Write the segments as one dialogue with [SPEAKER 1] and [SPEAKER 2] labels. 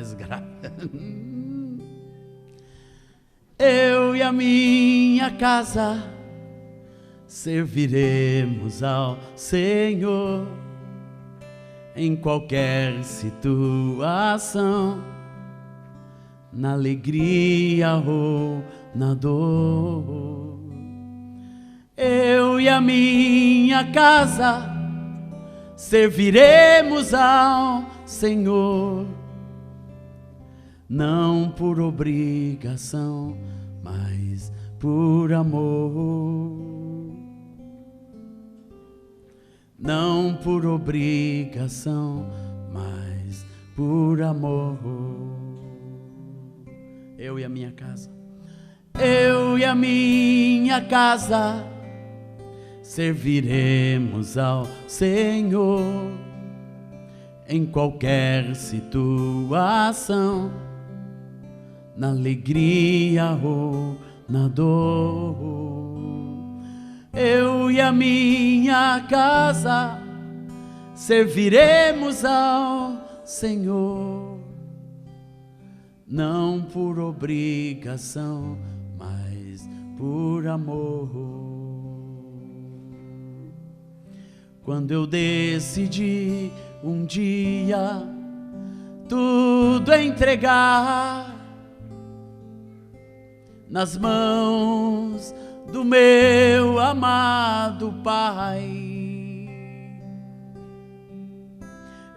[SPEAKER 1] mais grave. Eu e a minha casa serviremos ao Senhor em qualquer situação, na alegria ou na dor. Eu e a minha casa serviremos ao Senhor, não por obrigação, mas por amor. Não por obrigação, mas por amor. Eu e a minha casa, eu e a minha casa serviremos ao Senhor em qualquer situação, na alegria ou na dor. Eu e a minha casa serviremos ao Senhor, não por obrigação, mas por amor. Quando eu decidi um dia tudo entregar nas mãos do meu amado Pai,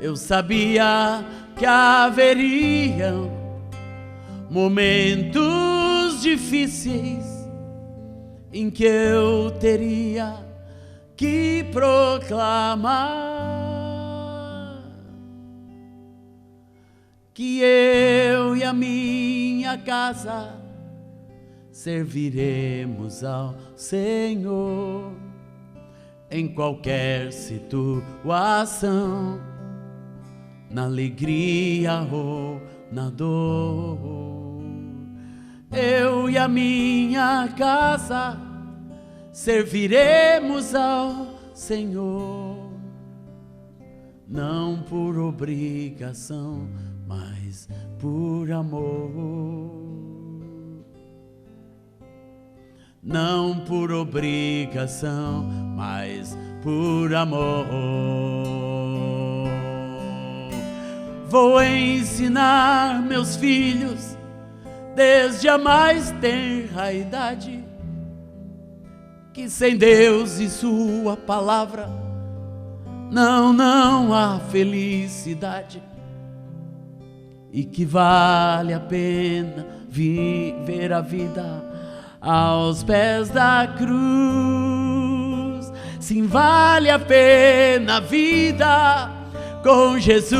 [SPEAKER 1] eu sabia que haveriam momentos difíceis em que eu teria que proclamar que eu e a minha casa serviremos ao Senhor em qualquer situação, na alegria ou na dor. Eu e a minha casa serviremos ao Senhor, não por obrigação, mas por amor. Não por obrigação, mas por amor. Vou ensinar meus filhos desde a mais tenra idade que sem Deus e sua palavra não há felicidade, e que vale a pena viver a vida aos pés da cruz. Sim, vale a pena a vida com Jesus.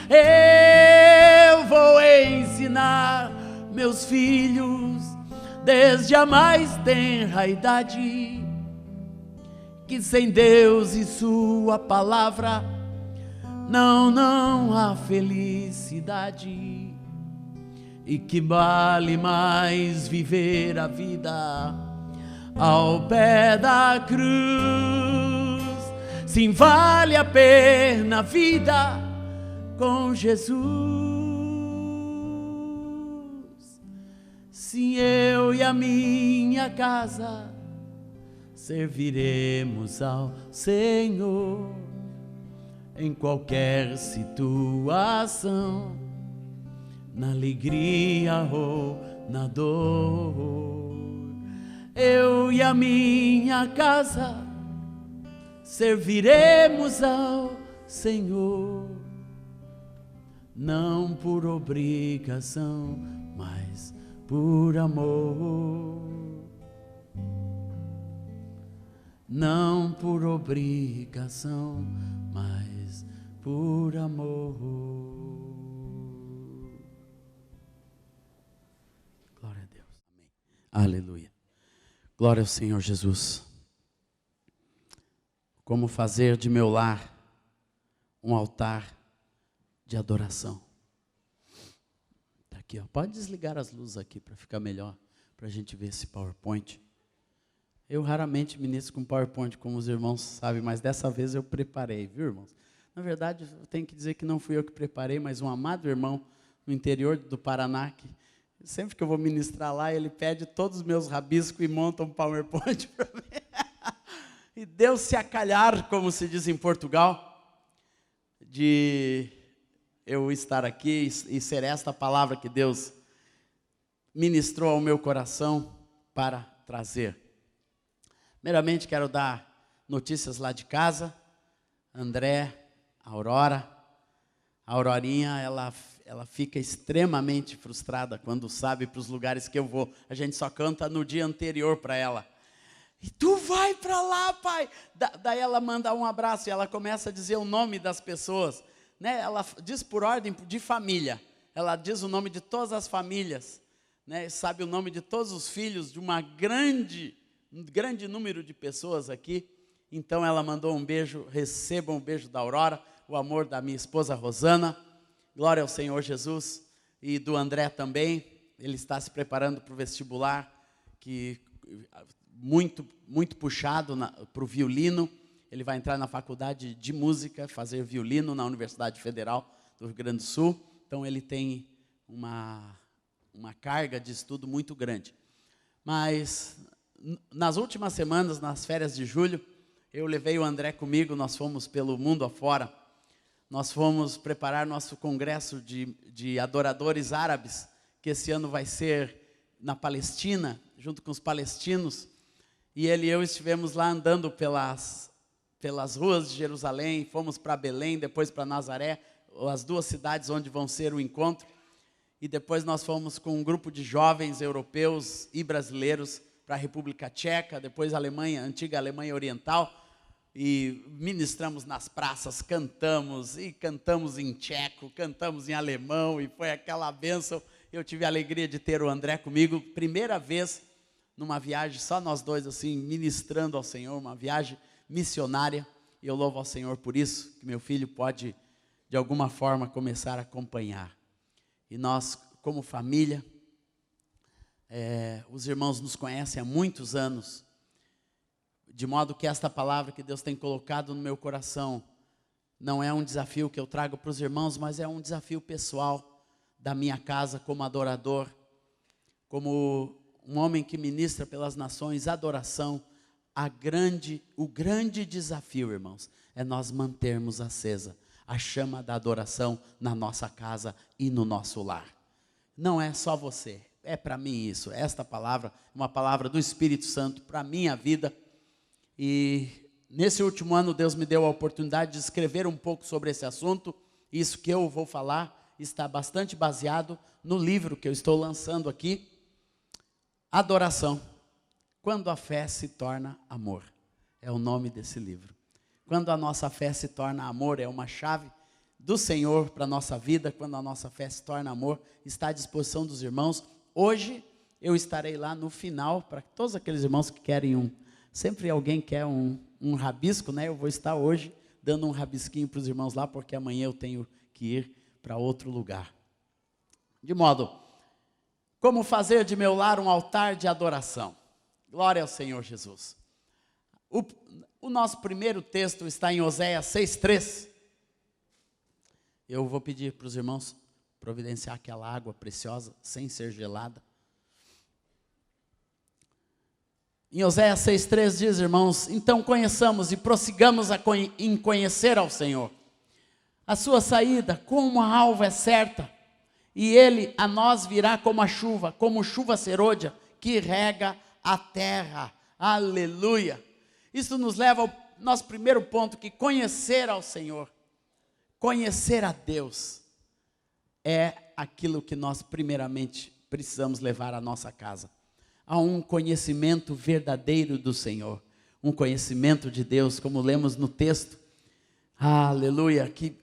[SPEAKER 1] Eu vou ensinar meus filhos desde a mais tenra idade que sem Deus e sua palavra não há felicidade, e que vale mais viver a vida ao pé da cruz. Sim, vale a pena a vida com Jesus. Sim, eu e a minha casa serviremos ao Senhor em qualquer situação, na alegria ou na dor. Eu e a minha casa serviremos ao Senhor, não por obrigação, mas por amor. Não por obrigação, mas por amor. Glória a Deus. Amém. Aleluia. Glória ao Senhor Jesus. Como fazer de meu lar um altar de adoração. Tá aqui, ó. Pode desligar as luzes aqui para ficar melhor, para a gente ver esse PowerPoint. Eu raramente ministro com PowerPoint, como os irmãos sabem, mas dessa vez eu preparei, viu, irmãos? Na verdade, eu tenho que dizer que não fui eu que preparei, mas um amado irmão no interior do Paraná, que sempre que eu vou ministrar lá, ele pede todos os meus rabiscos e monta um PowerPoint para mim. E Deus se acalhar, como se diz em Portugal, de eu estar aqui e ser esta palavra que Deus ministrou ao meu coração para trazer. Primeiramente, quero dar notícias lá de casa. André, Aurora. A Aurorinha, ela fica extremamente frustrada quando sabe para os lugares que eu vou. A gente só canta no dia anterior para ela. E tu vai para lá, pai. Daí ela manda um abraço e ela começa a dizer o nome das pessoas. Né? Ela diz por ordem de família. Ela diz o nome de todas as famílias. Né? Sabe o nome de todos os filhos de um grande número de pessoas aqui. Então ela mandou um beijo, recebam um beijo da Aurora, o amor da minha esposa Rosana. Glória ao Senhor Jesus. E do André também. Ele está se preparando para o vestibular, que muito puxado para o violino. Ele vai entrar na faculdade de música, fazer violino na Universidade Federal do Rio Grande do Sul. Então ele tem uma carga de estudo muito grande. Mas nas últimas semanas, nas férias de julho, eu levei o André comigo, nós fomos pelo mundo afora. Nós fomos preparar nosso congresso de adoradores árabes, que esse ano vai ser na Palestina, junto com os palestinos. E ele e eu estivemos lá andando pelas ruas de Jerusalém, fomos para Belém, depois para Nazaré, as duas cidades onde vão ser o encontro. E depois nós fomos com um grupo de jovens europeus e brasileiros para a República Tcheca, depois a Alemanha, antiga Alemanha Oriental, e ministramos nas praças, cantamos em tcheco, cantamos em alemão, e foi aquela bênção. Eu tive a alegria de ter o André comigo, primeira vez numa viagem, só nós dois assim, ministrando ao Senhor, uma viagem missionária, e eu louvo ao Senhor por isso, que meu filho pode, de alguma forma, começar a acompanhar. E nós, como família, os irmãos nos conhecem há muitos anos, de modo que esta palavra que Deus tem colocado no meu coração, não é um desafio que eu trago para os irmãos, mas é um desafio pessoal da minha casa como adorador, como um homem que ministra pelas nações, adoração. O grande desafio, irmãos, é nós mantermos acesa a chama da adoração na nossa casa e no nosso lar. Não é só você, é para mim isso. Esta palavra é uma palavra do Espírito Santo para a minha vida. E nesse último ano Deus me deu a oportunidade de escrever um pouco sobre esse assunto. Isso que eu vou falar está bastante baseado no livro que eu estou lançando aqui, Adoração, quando a fé se torna amor. É o nome desse livro. Quando a nossa fé se torna amor, é uma chave do Senhor para a nossa vida. Quando a nossa fé se torna amor, está à disposição dos irmãos. Hoje eu estarei lá no final, para todos aqueles irmãos que querem sempre alguém quer um rabisco, né? Eu vou estar hoje dando um rabisquinho para os irmãos lá, porque amanhã eu tenho que ir para outro lugar. De modo, como fazer de meu lar um altar de adoração? Glória ao Senhor Jesus. O nosso primeiro texto está em Oséias 6:3. Eu vou pedir para os irmãos providenciar aquela água preciosa, sem ser gelada. Em Oséias 6:3 diz, irmãos, então conheçamos e prossigamos em conhecer ao Senhor. A sua saída como a alva é certa, e ele a nós virá como chuva serôdia, que rega a terra. Aleluia! Isso nos leva ao nosso primeiro ponto, que conhecer ao Senhor, conhecer a Deus, é aquilo que nós primeiramente precisamos levar à nossa casa. A um conhecimento verdadeiro do Senhor, um conhecimento de Deus, como lemos no texto, aleluia, que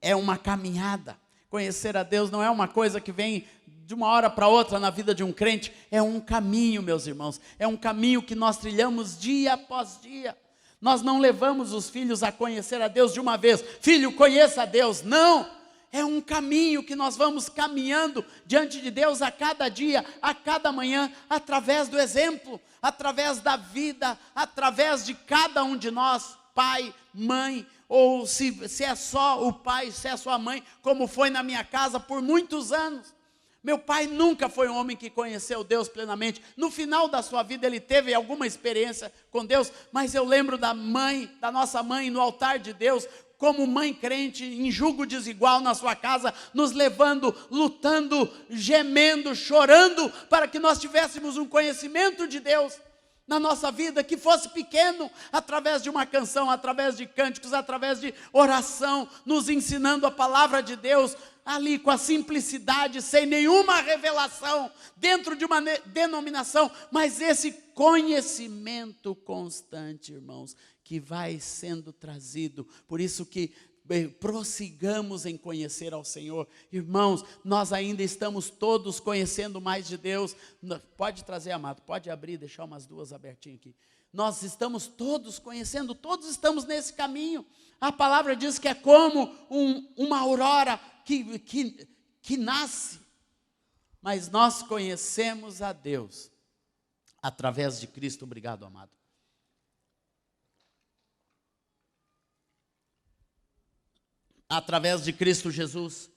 [SPEAKER 1] é uma caminhada. Conhecer a Deus não é uma coisa que vem de uma hora para outra na vida de um crente, é um caminho, meus irmãos, é um caminho que nós trilhamos dia após dia. Nós não levamos os filhos a conhecer a Deus de uma vez, filho, conheça a Deus, não, é um caminho que nós vamos caminhando diante de Deus a cada dia, a cada manhã, através do exemplo, através da vida, através de cada um de nós pai, mãe, ou se é só o pai, se é só a mãe, como foi na minha casa por muitos anos. Meu pai nunca foi um homem que conheceu Deus plenamente. No final da sua vida ele teve alguma experiência com Deus, mas eu lembro da nossa mãe no altar de Deus, como mãe crente, em julgo desigual na sua casa, nos levando, lutando, gemendo, chorando, para que nós tivéssemos um conhecimento de Deus na nossa vida, que fosse pequeno, através de uma canção, através de cânticos, através de oração, nos ensinando a palavra de Deus, ali com a simplicidade, sem nenhuma revelação, dentro de uma denominação, mas esse conhecimento constante, irmãos, que vai sendo trazido. Por isso que prossigamos em conhecer ao Senhor. Irmãos, nós ainda estamos todos conhecendo mais de Deus. Pode trazer, amado, pode abrir, deixar umas duas abertinhas aqui. Nós estamos todos conhecendo, todos estamos nesse caminho. A palavra diz que é como uma aurora que nasce, mas nós conhecemos a Deus através de Cristo. Obrigado, amado. Através de Cristo Jesus,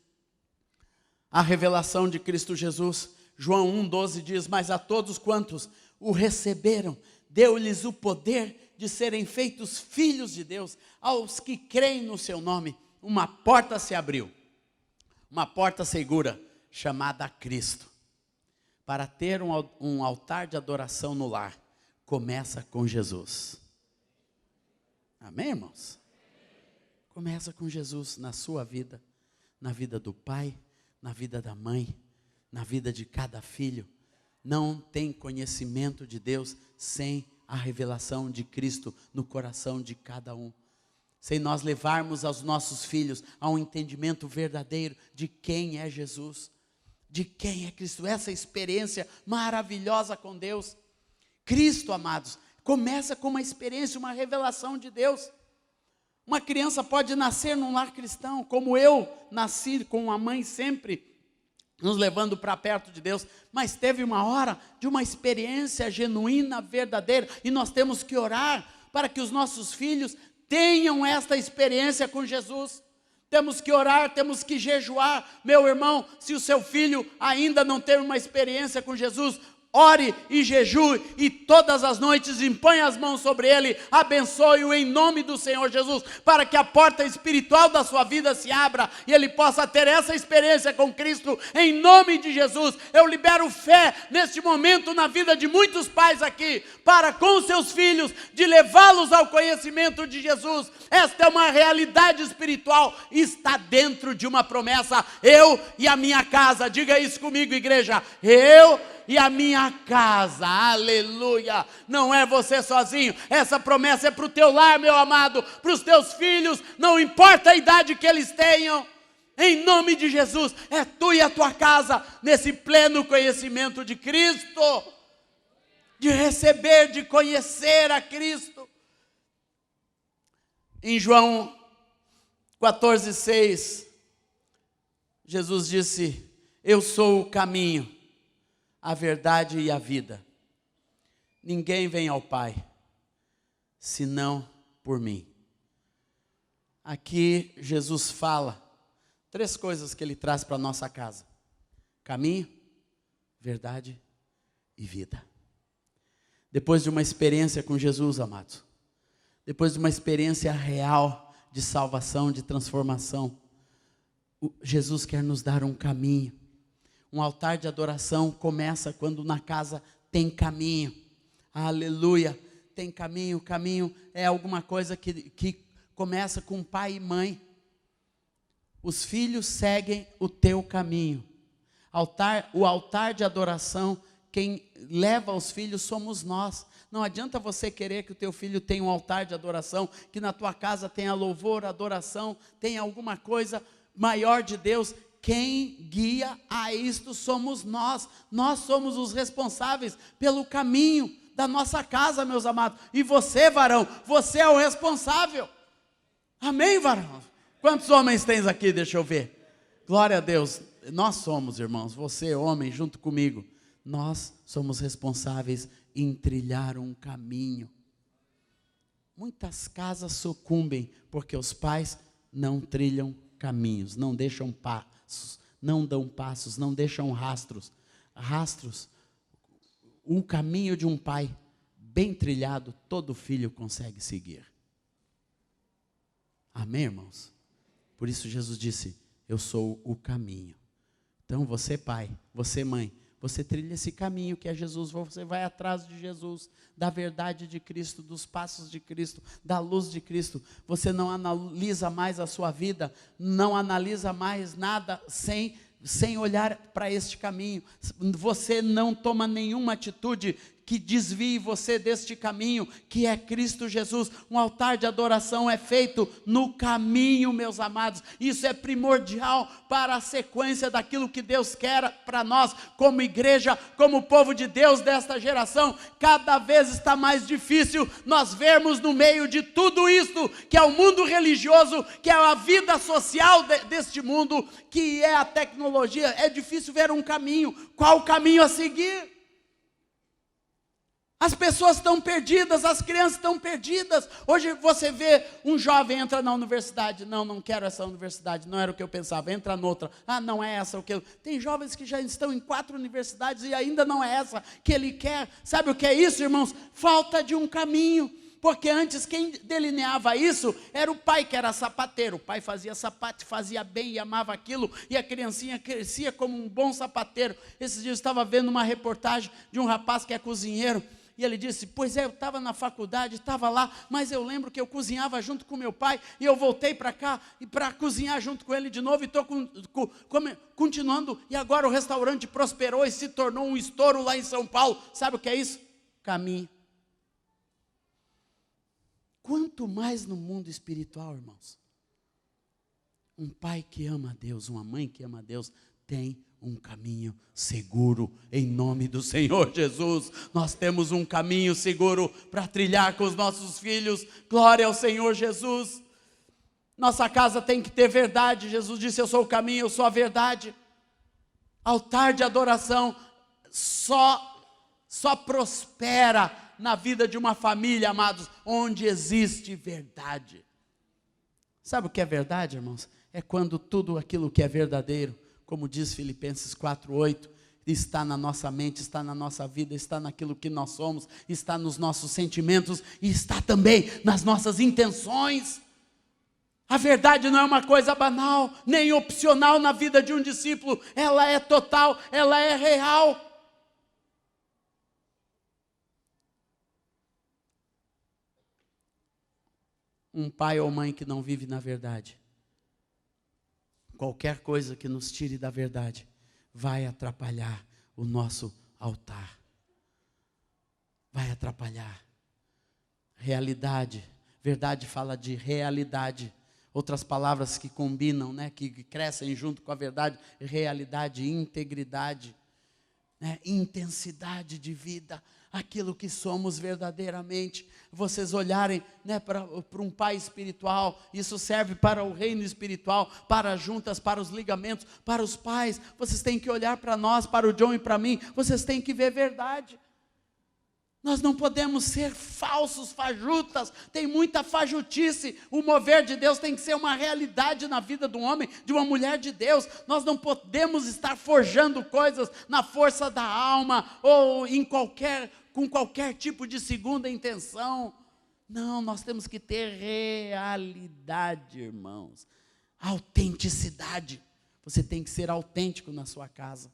[SPEAKER 1] a revelação de Cristo Jesus. João 1,12 diz: mas a todos quantos o receberam, deu-lhes o poder de serem feitos filhos de Deus, aos que creem no seu nome. Uma porta se abriu, uma porta segura, chamada Cristo. Para ter um altar de adoração no lar, começa com Jesus. Amém, irmãos? Começa com Jesus na sua vida, na vida do pai, na vida da mãe, na vida de cada filho. Não tem conhecimento de Deus sem a revelação de Cristo no coração de cada um. Sem nós levarmos aos nossos filhos a um entendimento verdadeiro de quem é Jesus, de quem é Cristo, essa experiência maravilhosa com Deus. Cristo, amados, começa com uma experiência, uma revelação de Deus. Uma criança pode nascer num lar cristão, como eu nasci com uma mãe sempre nos levando para perto de Deus, mas teve uma hora de uma experiência genuína, verdadeira, e nós temos que orar para que os nossos filhos tenham esta experiência com Jesus. Temos que orar, temos que jejuar. Meu irmão, se o seu filho ainda não teve uma experiência com Jesus, ore e jejue, e todas as noites impõe as mãos sobre ele, abençoe-o em nome do Senhor Jesus, para que a porta espiritual da sua vida se abra, e ele possa ter essa experiência com Cristo, em nome de Jesus. Eu libero fé neste momento na vida de muitos pais aqui, para com seus filhos, de levá-los ao conhecimento de Jesus. Esta é uma realidade espiritual, está dentro de uma promessa. Eu e a minha casa, diga isso comigo, igreja, eu e a minha casa, aleluia. Não é você sozinho, essa promessa é para o teu lar, meu amado, para os teus filhos, não importa a idade que eles tenham, em nome de Jesus, é tu e a tua casa, nesse pleno conhecimento de Cristo, de receber, de conhecer a Cristo. Em João 14,6, Jesus disse: eu sou o caminho, a verdade e a vida. Ninguém vem ao Pai, senão por mim. Aqui Jesus fala 3 coisas que ele traz para a nossa casa: caminho, verdade e vida. Depois de uma experiência com Jesus, amados, depois de uma experiência real de salvação, de transformação, Jesus quer nos dar um caminho. Um altar de adoração começa quando na casa tem caminho. Aleluia, tem caminho. Caminho é alguma coisa que começa com pai e mãe. Os filhos seguem o teu caminho. O altar de adoração, quem leva os filhos somos nós. Não adianta você querer que o teu filho tenha um altar de adoração, que na tua casa tenha louvor, adoração, tenha alguma coisa maior de Deus. Quem guia a isto somos nós. Nós somos os responsáveis pelo caminho da nossa casa, meus amados. E você, varão, você é o responsável. Amém, varão? Quantos homens tens aqui? Deixa eu ver. Glória a Deus. Nós somos, irmãos, você, homem, junto comigo, nós somos responsáveis em trilhar um caminho. muitas casas sucumbem porque os pais não trilham caminhos, não deixam passos, não dão passos, não deixam rastros. Rastros, um caminho de um pai bem trilhado, todo filho consegue seguir. Amém, irmãos? Por isso Jesus disse, eu sou o caminho. Então você pai, você mãe, você trilha esse caminho que é Jesus, você vai atrás de Jesus, da verdade de Cristo, dos passos de Cristo, da luz de Cristo. Você não analisa mais a sua vida, não analisa mais nada sem olhar para este caminho. Você não toma nenhuma atitude que desvie você deste caminho, que é Cristo Jesus. Um altar de adoração é feito no caminho, meus amados. Isso é primordial para a sequência daquilo que Deus quer para nós, como igreja, como povo de Deus desta geração. Cada vez está mais difícil nós vermos no meio de tudo isso, que é o mundo religioso, que é a vida social deste mundo, que é a tecnologia, é difícil ver um caminho. Qual o caminho a seguir? As pessoas estão perdidas, as crianças estão perdidas. Hoje você vê um jovem entra na universidade, não quero essa universidade, não era o que eu pensava, entra noutra, não é essa o que eu... Tem jovens que já estão em 4 universidades e ainda não é essa que ele quer. Sabe o que é isso, irmãos? Falta de um caminho. Porque antes quem delineava isso era o pai, que era sapateiro. O pai fazia sapato, fazia bem e amava aquilo, e a criancinha crescia como um bom sapateiro. Esses dias eu estava vendo uma reportagem de um rapaz que é cozinheiro, e ele disse, pois é, eu estava na faculdade, estava lá, mas eu lembro que eu cozinhava junto com meu pai, e eu voltei para cá, e para cozinhar junto com ele de novo, e estou continuando, e agora o restaurante prosperou, e se tornou um estouro lá em São Paulo. Sabe o que é isso? Caminho. Quanto mais no mundo espiritual, irmãos, um pai que ama a Deus, uma mãe que ama a Deus, tem um caminho seguro, em nome do Senhor Jesus. Nós temos um caminho seguro para trilhar com os nossos filhos. Glória ao Senhor Jesus. Nossa casa tem que ter verdade. Jesus disse, eu sou o caminho, eu sou a verdade. Altar de adoração só prospera na vida de uma família, amados, onde existe verdade. Sabe o que é verdade, irmãos? É quando tudo aquilo que é verdadeiro, como diz Filipenses 4:8, está na nossa mente, está na nossa vida, está naquilo que nós somos, está nos nossos sentimentos e está também nas nossas intenções. A verdade não é uma coisa banal, nem opcional na vida de um discípulo, ela é total, ela é real. Um pai ou mãe que não vive na verdade, qualquer coisa que nos tire da verdade, vai atrapalhar o nosso altar. Vai atrapalhar. Realidade. Verdade fala de realidade. Outras palavras que combinam, né, que crescem junto com a verdade. Realidade, integridade, né, intensidade de vida. Aquilo que somos verdadeiramente. Vocês olharem, né, para um pai espiritual, isso serve para o reino espiritual, para as juntas, para os ligamentos, para os pais. Vocês têm que olhar para nós, para o John e para mim, vocês têm que ver verdade. Nós não podemos ser falsos fajutas, tem muita fajutice. O mover de Deus tem que ser uma realidade na vida do homem, de uma mulher de Deus. Nós não podemos estar forjando coisas na força da alma, ou com qualquer tipo de segunda intenção. Não, nós temos que ter realidade, irmãos. Autenticidade. Você tem que ser autêntico na sua casa.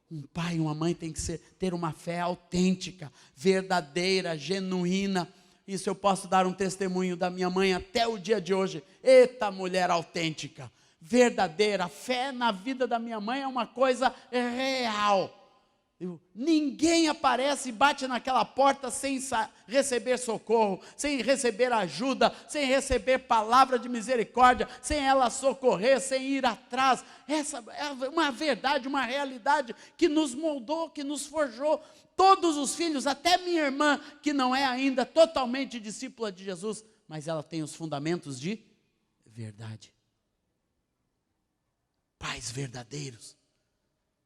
[SPEAKER 1] Um pai e uma mãe tem que ter uma fé autêntica, verdadeira, genuína. Isso eu posso dar um testemunho da minha mãe até o dia de hoje. Eita, mulher autêntica, verdadeira. A fé na vida da minha mãe é uma coisa real. Ninguém aparece e bate naquela porta sem receber socorro, sem receber ajuda, sem receber palavra de misericórdia, sem ela socorrer, sem ir atrás. Essa é uma verdade, uma realidade que nos moldou, que nos forjou. Todos os filhos, até minha irmã, que não é ainda totalmente discípula de Jesus, mas ela tem os fundamentos de verdade. Pais verdadeiros.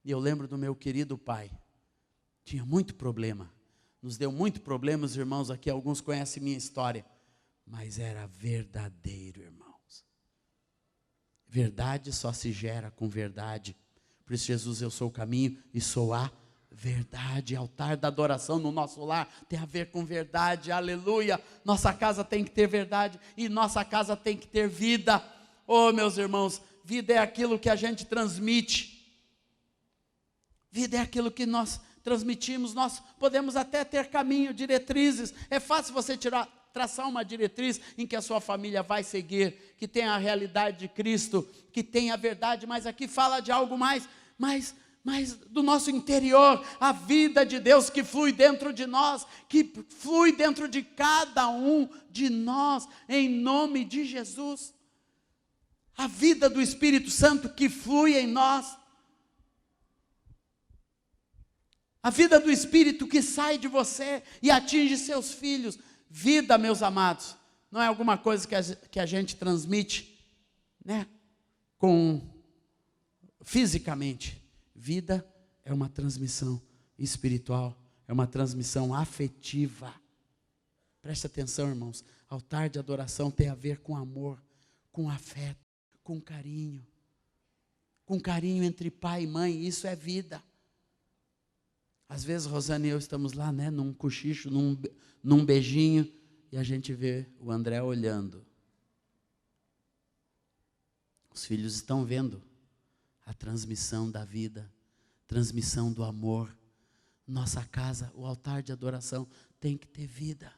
[SPEAKER 1] E eu lembro do meu querido pai. Tinha muito problema. Nos deu muito problema, os irmãos aqui, alguns conhecem minha história. mas era verdadeiro, irmãos. Verdade só se gera com verdade. Por isso Jesus, eu sou o caminho e sou a verdade. Altar da adoração no nosso lar tem a ver com verdade, aleluia. Nossa casa tem que ter verdade e nossa casa tem que ter vida. Oh, meus irmãos, vida é aquilo que a gente transmite. Vida é aquilo que nós transmitimos. Nós podemos até ter caminho, diretrizes. É fácil você traçar uma diretriz em que a sua família vai seguir, que tem a realidade de Cristo, que tem a verdade, mas aqui fala de algo mais do nosso interior, a vida de Deus que flui dentro de nós, que flui dentro de cada um de nós, em nome de Jesus. A vida do Espírito Santo que flui em nós. A vida do Espírito que sai de você e atinge seus filhos. Vida, meus amados, não é alguma coisa que a gente transmite, né, fisicamente. Vida é uma transmissão espiritual, é uma transmissão afetiva. Preste atenção, irmãos, altar de adoração tem a ver com amor, com afeto, com carinho entre pai e mãe, isso é vida. Às vezes Rosana e eu estamos lá, né, num cochicho, num beijinho, e a gente vê o André olhando. Os filhos estão vendo a transmissão da vida, transmissão do amor. Nossa casa, o altar de adoração tem que ter vida.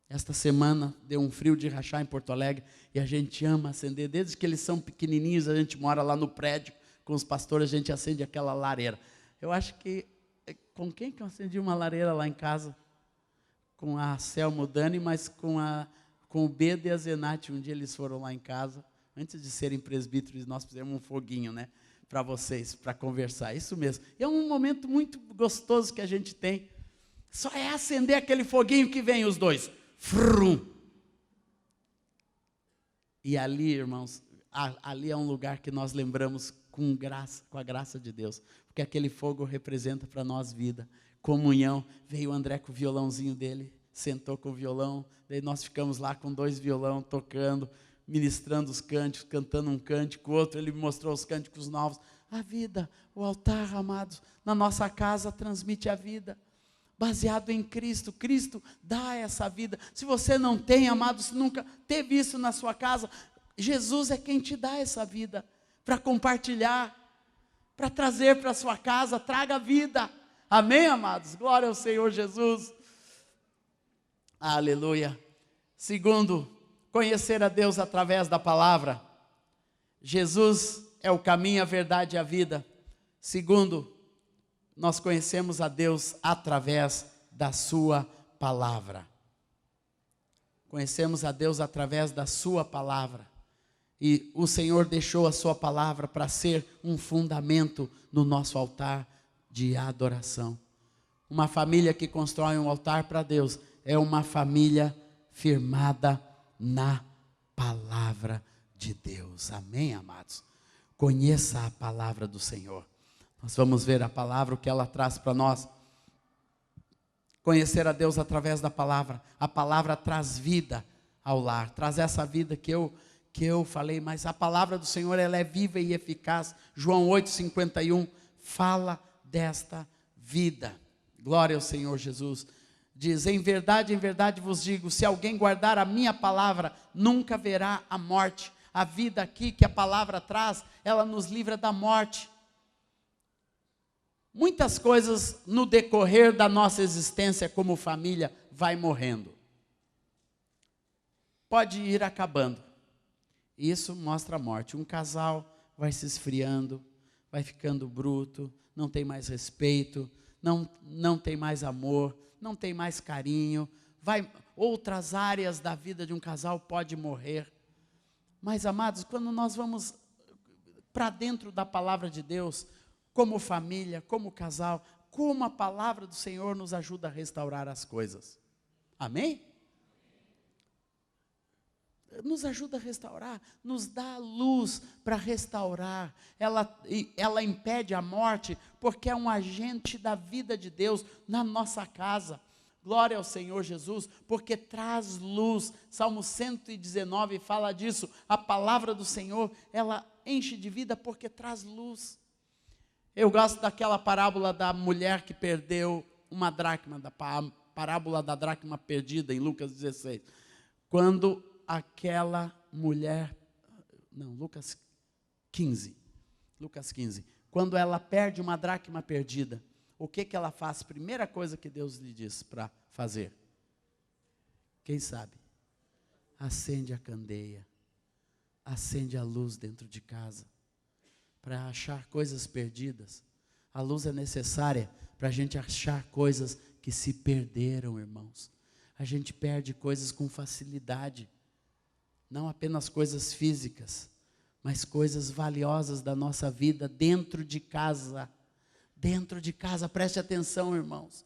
[SPEAKER 1] Esta semana deu um frio de rachar em Porto Alegre, e a gente ama acender, desde que eles são pequenininhos, a gente mora lá no prédio, com os pastores, a gente acende aquela lareira. Eu acho que, com quem que eu acendi uma lareira lá em casa? Com a Selma Dani, mas com o Beda e a Zenate. Um dia eles foram lá em casa, antes de serem presbíteros, nós fizemos um foguinho, né, para vocês, para conversar, isso mesmo. E é um momento muito gostoso que a gente tem. Só é acender aquele foguinho que vem os dois. Frum. E ali, irmãos, ali é um lugar que nós lembramos com a graça de Deus, porque aquele fogo representa para nós vida, comunhão. Veio o André com o violãozinho dele, sentou com o violão, daí nós ficamos lá com 2 violão, tocando, ministrando os cânticos, cantando um cântico, outro, ele me mostrou os cânticos novos. A vida, o altar, amados, na nossa casa transmite a vida, baseado em Cristo. Cristo dá essa vida. Se você não tem, amados, se nunca teve isso na sua casa, Jesus é quem te dá essa vida, para compartilhar, para trazer para a sua casa. Traga vida, amém, amados? Glória ao Senhor Jesus, aleluia. Segundo, conhecer a Deus através da palavra. Jesus é o caminho, a verdade e a vida. Segundo, nós conhecemos a Deus através da sua palavra. Conhecemos a Deus através da sua palavra. E o Senhor deixou a sua palavra para ser um fundamento no nosso altar de adoração. Uma família que constrói um altar para Deus é uma família firmada na palavra de Deus. Amém, amados? Conheça a palavra do Senhor. Nós vamos ver a palavra, o que ela traz para nós. Conhecer a Deus através da palavra. A palavra traz vida ao lar, traz essa vida que eu falei, mas a palavra do Senhor, ela é viva e eficaz. João 8,51 fala desta vida. Glória ao Senhor Jesus. Diz: em verdade vos digo, se alguém guardar a minha palavra, nunca verá a morte. A vida aqui que a palavra traz, ela nos livra da morte. Muitas coisas no decorrer da nossa existência como família vai morrendo. Pode ir acabando. Isso mostra a morte. Um casal vai se esfriando, vai ficando bruto, não tem mais respeito, não tem mais amor, não tem mais carinho. Outras áreas da vida de um casal pode morrer. Mas, amados, quando nós vamos para dentro da palavra de Deus, como família, como casal, como a palavra do Senhor nos ajuda a restaurar as coisas. Amém? Nos ajuda a restaurar, nos dá luz para restaurar. Ela impede a morte, porque é um agente da vida de Deus na nossa casa. Glória ao Senhor Jesus, porque traz luz. Salmo 119 fala disso. A palavra do Senhor, ela enche de vida porque traz luz. Eu gosto daquela parábola da mulher que perdeu uma dracma, da parábola da dracma perdida em Lucas 16. Quando aquela mulher, Lucas 15. Quando ela perde uma dracma perdida, o que ela faz? Primeira coisa que Deus lhe diz para fazer. Quem sabe? Acende a candeia. Acende a luz dentro de casa. Para achar coisas perdidas. A luz é necessária para a gente achar coisas que se perderam, irmãos. A gente perde coisas com facilidade. Não apenas coisas físicas, mas coisas valiosas da nossa vida dentro de casa. Dentro de casa, preste atenção, irmãos.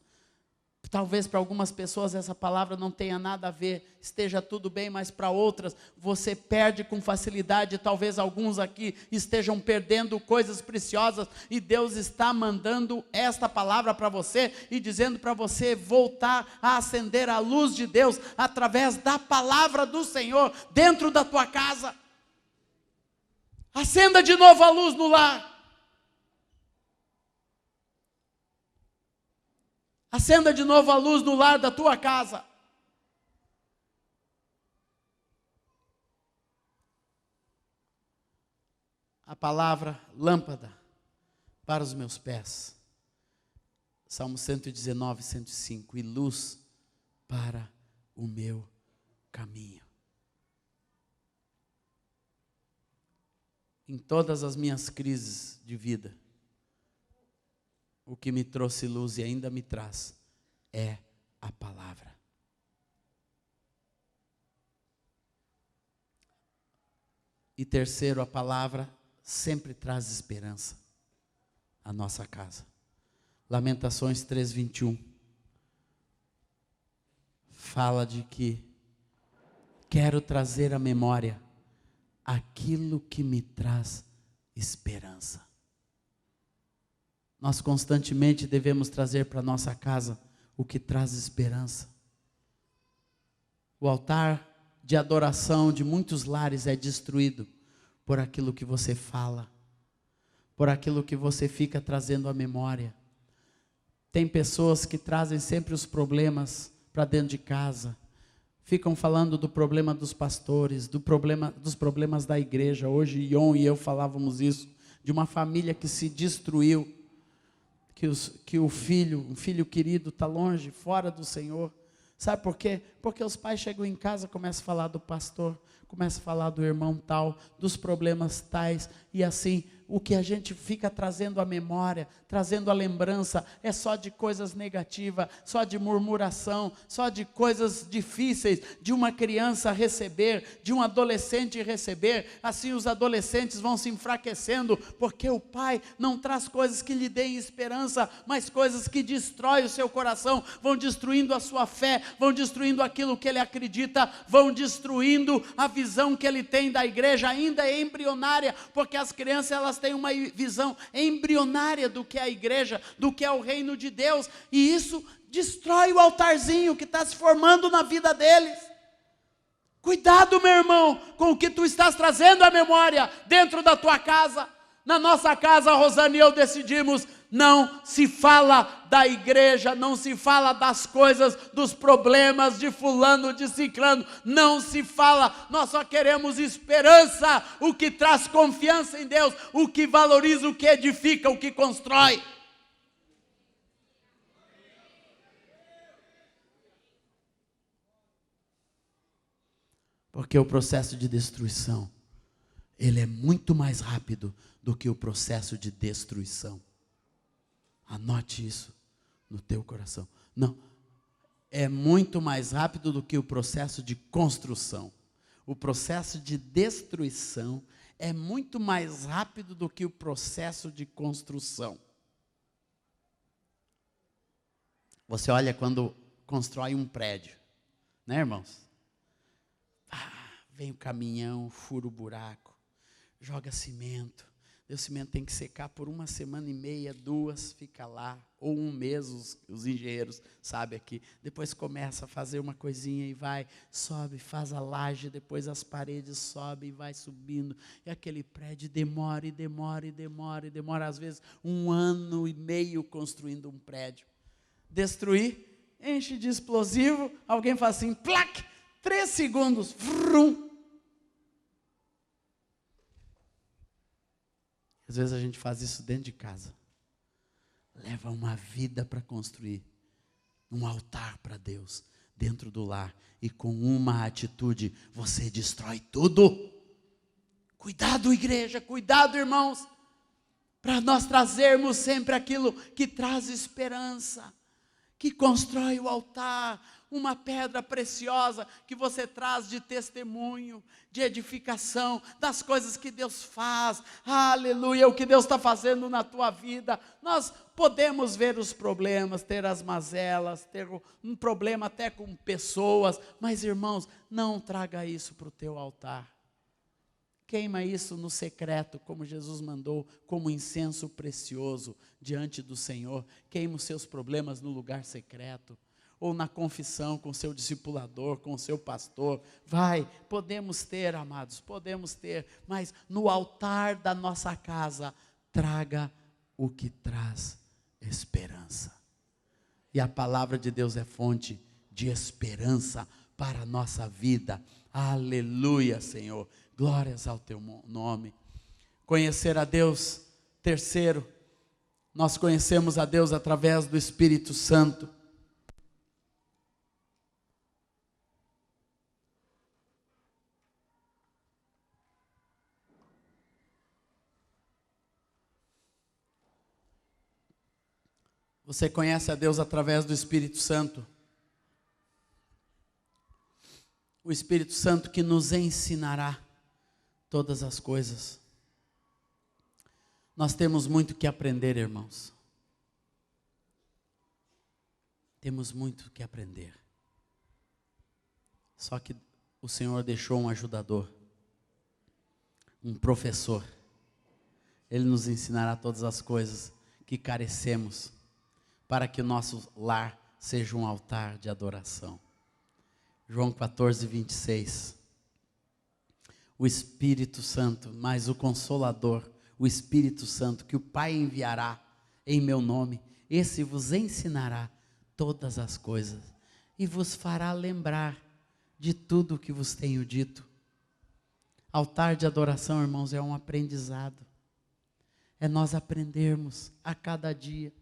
[SPEAKER 1] Talvez para algumas pessoas essa palavra não tenha nada a ver, esteja tudo bem, mas para outras você perde com facilidade. Talvez alguns aqui estejam perdendo coisas preciosas e Deus está mandando esta palavra para você e dizendo para você voltar a acender a luz de Deus através da palavra do Senhor dentro da tua casa. Acenda de novo a luz no lar. Acenda de novo a luz no lar da tua casa. A palavra lâmpada para os meus pés. Salmo 119, 105. E luz para o meu caminho. Em todas as minhas crises de vida, o que me trouxe luz e ainda me traz é a palavra. E terceiro, a palavra sempre traz esperança à nossa casa. Lamentações 3:21 fala de que quero trazer à memória aquilo que me traz esperança. Nós constantemente devemos trazer para nossa casa o que traz esperança. O altar de adoração de muitos lares é destruído por aquilo que você fala, por aquilo que você fica trazendo à memória. Tem pessoas que trazem sempre os problemas para dentro de casa, ficam falando do problema dos pastores, dos problemas da igreja. Hoje Ion e eu falávamos isso, de uma família que se destruiu, que o filho, um filho querido está longe, fora do Senhor. Sabe por quê? Porque os pais chegam em casa, começam a falar do pastor, começam a falar do irmão tal, dos problemas tais, e assim, o que a gente fica trazendo à memória, trazendo à lembrança, é só de coisas negativas, só de murmuração, só de coisas difíceis, de uma criança receber, de um adolescente receber. Assim os adolescentes vão se enfraquecendo, porque o pai não traz coisas que lhe deem esperança, mas coisas que destroem o seu coração, vão destruindo a sua fé, vão destruindo aquilo que ele acredita, vão destruindo a visão que ele tem da igreja. Ainda é embrionária, porque as crianças elas têm uma visão embrionária do que é a igreja, do que é o reino de Deus, e isso destrói o altarzinho que está se formando na vida deles. Cuidado, meu irmão, com o que tu estás trazendo à memória dentro da tua casa. Na nossa casa, a Rosane e eu decidimos, não se fala da igreja, não se fala das coisas, dos problemas de fulano, de ciclano, não se fala. Nós só queremos esperança, o que traz confiança em Deus, o que valoriza, o que edifica, o que constrói. Porque o processo de destruição, ele é muito mais rápido do que o processo de destruição. Anote isso no teu coração. Não, é muito mais rápido do que o processo de construção. O processo de destruição é muito mais rápido do que o processo de construção. Você olha quando constrói um prédio, né, irmãos? Vem o caminhão, fura o buraco, joga cimento, O cimento tem que secar por 1,5 semana, 2, fica lá, ou 1 mês, os engenheiros sabem aqui. Depois começa a fazer uma coisinha e vai, sobe, faz a laje, depois as paredes sobem e vai subindo. E aquele prédio demora, às vezes 1 ano e meio construindo um prédio. Destruir, enche de explosivo, alguém faz assim, plac, 3 segundos, vrum. Às vezes a gente faz isso dentro de casa. Leva uma vida para construir um altar para Deus dentro do lar. E com uma atitude você destrói tudo. Cuidado, igreja, cuidado, irmãos. Para nós trazermos sempre aquilo que traz esperança. Que constrói o altar, uma pedra preciosa que você traz de testemunho, de edificação, das coisas que Deus faz, aleluia, o que Deus está fazendo na tua vida. Nós podemos ver os problemas, ter as mazelas, ter um problema até com pessoas, mas irmãos, não traga isso para o teu altar. Queima isso no secreto, como Jesus mandou, como incenso precioso diante do Senhor. Queima os seus problemas no lugar secreto, ou na confissão com o seu discipulador, com o seu pastor. Vai, podemos ter, amados, podemos ter, mas no altar da nossa casa, traga o que traz esperança. E a palavra de Deus é fonte de esperança para a nossa vida. Aleluia, Senhor. Glórias ao teu nome. Conhecer a Deus. Terceiro, nós conhecemos a Deus através do Espírito Santo. Você conhece a Deus através do Espírito Santo. O Espírito Santo que nos ensinará todas as coisas. Nós temos muito que aprender, irmãos. Temos muito que aprender. Só que o Senhor deixou um ajudador, um professor. Ele nos ensinará todas as coisas que carecemos, para que o nosso lar seja um altar de adoração. João 14, 26. O Espírito Santo, mais o Consolador, o Espírito Santo, que o Pai enviará em meu nome, esse vos ensinará todas as coisas e vos fará lembrar de tudo o que vos tenho dito. Altar de adoração, irmãos, é um aprendizado. É nós aprendermos a cada dia,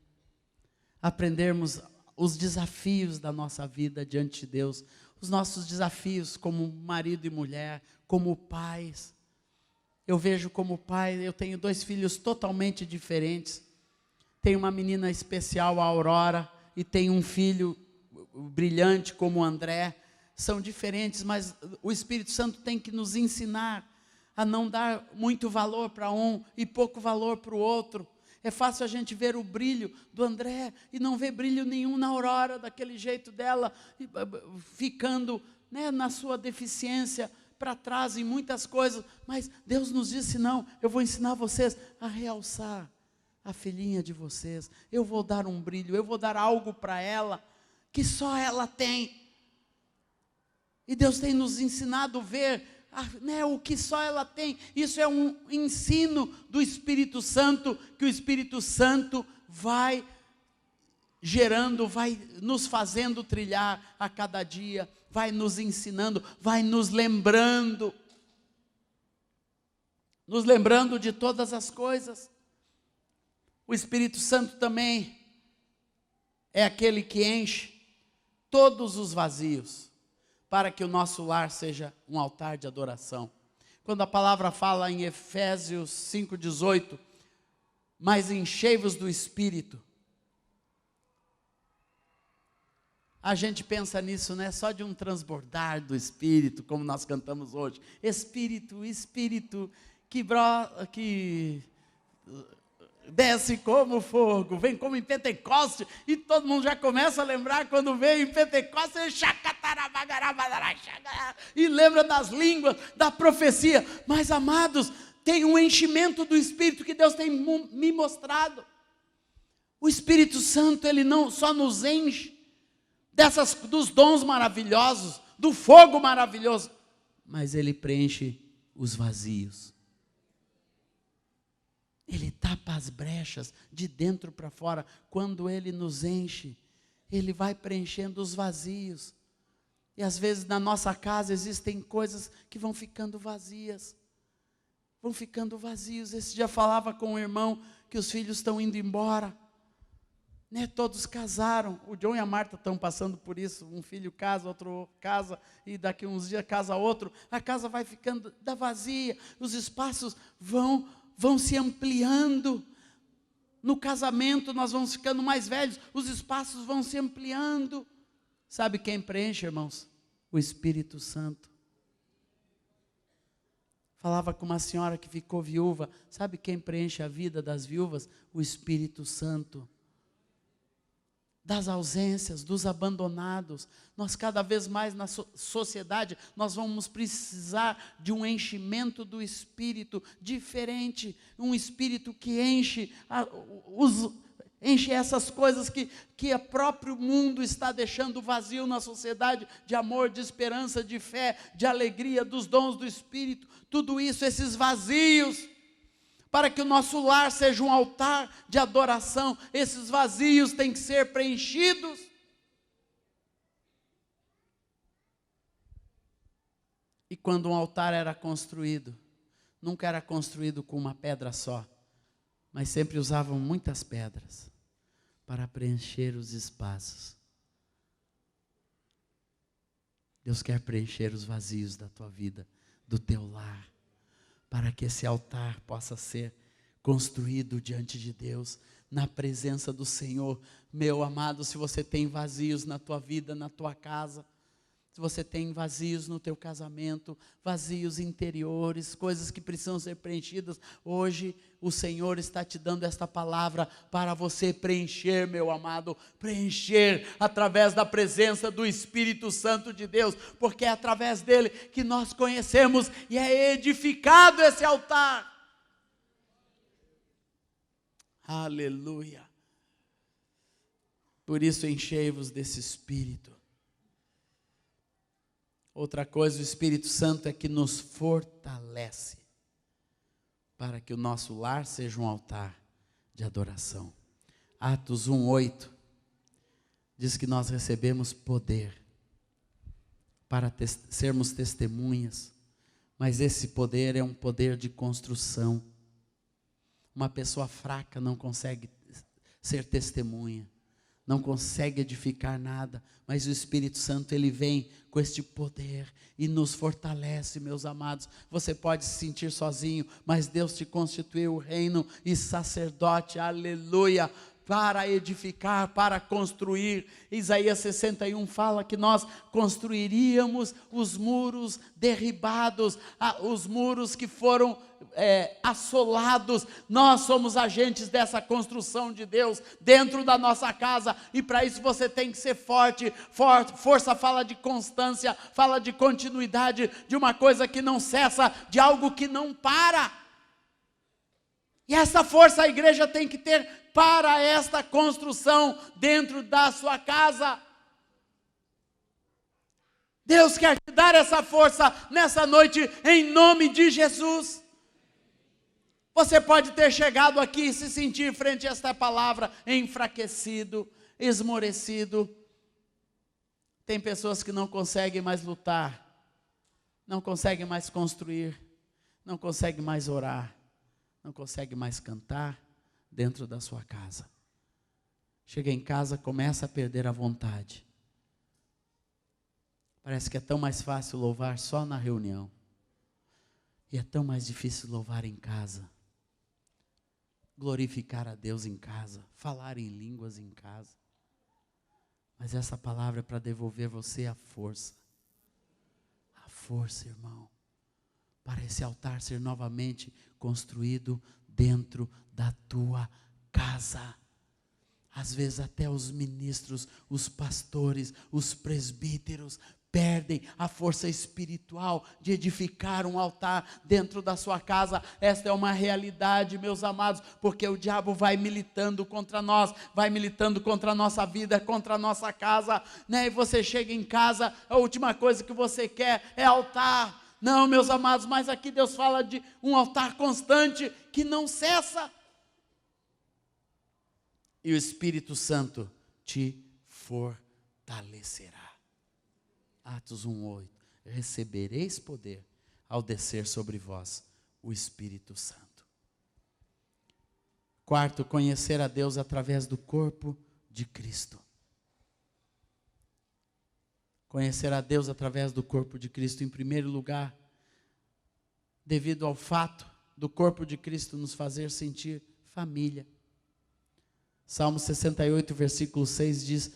[SPEAKER 1] aprendermos os desafios da nossa vida diante de Deus, os nossos desafios como marido e mulher, como pais. Eu vejo como pai, eu tenho 2 filhos totalmente diferentes. Tenho uma menina especial, a Aurora, e tenho um filho brilhante como o André. São diferentes, mas o Espírito Santo tem que nos ensinar a não dar muito valor para um e pouco valor para o outro. É fácil a gente ver o brilho do André e não ver brilho nenhum na Aurora, daquele jeito dela, ficando, né, na sua deficiência, para trás em muitas coisas. Mas Deus nos disse, não, eu vou ensinar vocês a realçar a filhinha de vocês. Eu vou dar um brilho, eu vou dar algo para ela, que só ela tem. E Deus tem nos ensinado a ver, né, o que só ela tem. Isso é um ensino do Espírito Santo, que o Espírito Santo vai gerando, vai nos fazendo trilhar a cada dia, vai nos ensinando, vai nos lembrando de todas as coisas. O Espírito Santo também é aquele que enche todos os vazios, para que o nosso lar seja um altar de adoração. Quando a palavra fala em Efésios 5,18, mas enchei-vos do Espírito, a gente pensa nisso, né? Só de um transbordar do Espírito, como nós cantamos hoje. Espírito, Espírito, que desce como fogo, vem como em Pentecoste, e todo mundo já começa a lembrar quando veio em Pentecoste, e lembra das línguas, da profecia. Mas amados, tem um enchimento do Espírito que Deus tem me mostrado. O Espírito Santo, ele não só nos enche dos dons maravilhosos, do fogo maravilhoso, mas ele preenche os vazios. Ele tapa as brechas de dentro para fora. Quando ele nos enche, ele vai preenchendo os vazios. E às vezes na nossa casa existem coisas que vão ficando vazias. Vão ficando vazios. Esse dia falava com um irmão que os filhos estão indo embora. Né, todos casaram. O John e a Marta estão passando por isso. Um filho casa, outro casa, e daqui uns dias casa outro. A casa vai ficando vazia. Os espaços vão se ampliando. No casamento nós vamos ficando mais velhos. Os espaços vão se ampliando. Sabe quem preenche, irmãos? O Espírito Santo. Falava com uma senhora que ficou viúva. Sabe quem preenche a vida das viúvas? O Espírito Santo. Das ausências, dos abandonados. Nós cada vez mais na sociedade, nós vamos precisar de um enchimento do Espírito diferente, um Espírito que enche essas coisas que o próprio mundo está deixando vazio na sociedade, de amor, de esperança, de fé, de alegria, dos dons do Espírito, tudo isso, esses vazios, para que o nosso lar seja um altar de adoração, esses vazios têm que ser preenchidos. E quando um altar era construído, nunca era construído com uma pedra só, mas sempre usavam muitas pedras para preencher os espaços. Deus quer preencher os vazios da tua vida, do teu lar, para que esse altar possa ser construído diante de Deus, na presença do Senhor. Meu amado, se você tem vazios na tua vida, na tua casa, se você tem vazios no teu casamento, vazios interiores, coisas que precisam ser preenchidas, hoje o Senhor está te dando esta palavra para você preencher, meu amado, preencher através da presença do Espírito Santo de Deus, porque é através dele que nós conhecemos e é edificado esse altar. Aleluia. Por isso enchei-vos desse Espírito. Outra coisa, o Espírito Santo é que nos fortalece para que o nosso lar seja um altar de adoração. Atos 1:8 diz que nós recebemos poder para sermos testemunhas, mas esse poder é um poder de construção. Uma pessoa fraca não consegue ser testemunha, não consegue edificar nada, mas o Espírito Santo, ele vem com este poder e nos fortalece, meus amados. Você pode se sentir sozinho, mas Deus te constituiu reino e sacerdote, aleluia, para edificar, para construir. Isaías 61 fala que nós construiríamos os muros derribados, os muros que foram assolados. Nós somos agentes dessa construção de Deus dentro da nossa casa, e para isso você tem que ser forte. Força fala de constância, fala de continuidade, de uma coisa que não cessa, de algo que não para. E essa força a igreja tem que ter para esta construção dentro da sua casa. Deus quer te dar essa força nessa noite, em nome de Jesus. Você pode ter chegado aqui e se sentir frente a esta palavra enfraquecido, esmorecido. Tem pessoas que não conseguem mais lutar, não conseguem mais construir, não conseguem mais orar, não conseguem mais cantar dentro da sua casa. Chega em casa, começa a perder a vontade. Parece que é tão mais fácil louvar só na reunião, e é tão mais difícil louvar em casa. Glorificar a Deus em casa, falar em línguas em casa. Mas essa palavra é para devolver você a força. A força, irmão, para esse altar ser novamente construído dentro da tua casa. Às vezes até os ministros, os pastores, os presbíteros perdem a força espiritual de edificar um altar dentro da sua casa. Esta é uma realidade, meus amados, porque o diabo vai militando contra nós, vai militando contra a nossa vida, contra a nossa casa, né? E você chega em casa, a última coisa que você quer é altar. Não, meus amados, mas aqui Deus fala de um altar constante que não cessa. E o Espírito Santo te fortalecerá. Atos 1:8, recebereis poder ao descer sobre vós o Espírito Santo. Quarto, conhecer a Deus através do corpo de Cristo. Conhecer a Deus através do corpo de Cristo, em primeiro lugar, devido ao fato do corpo de Cristo nos fazer sentir família. Salmo 68, versículo 6 diz: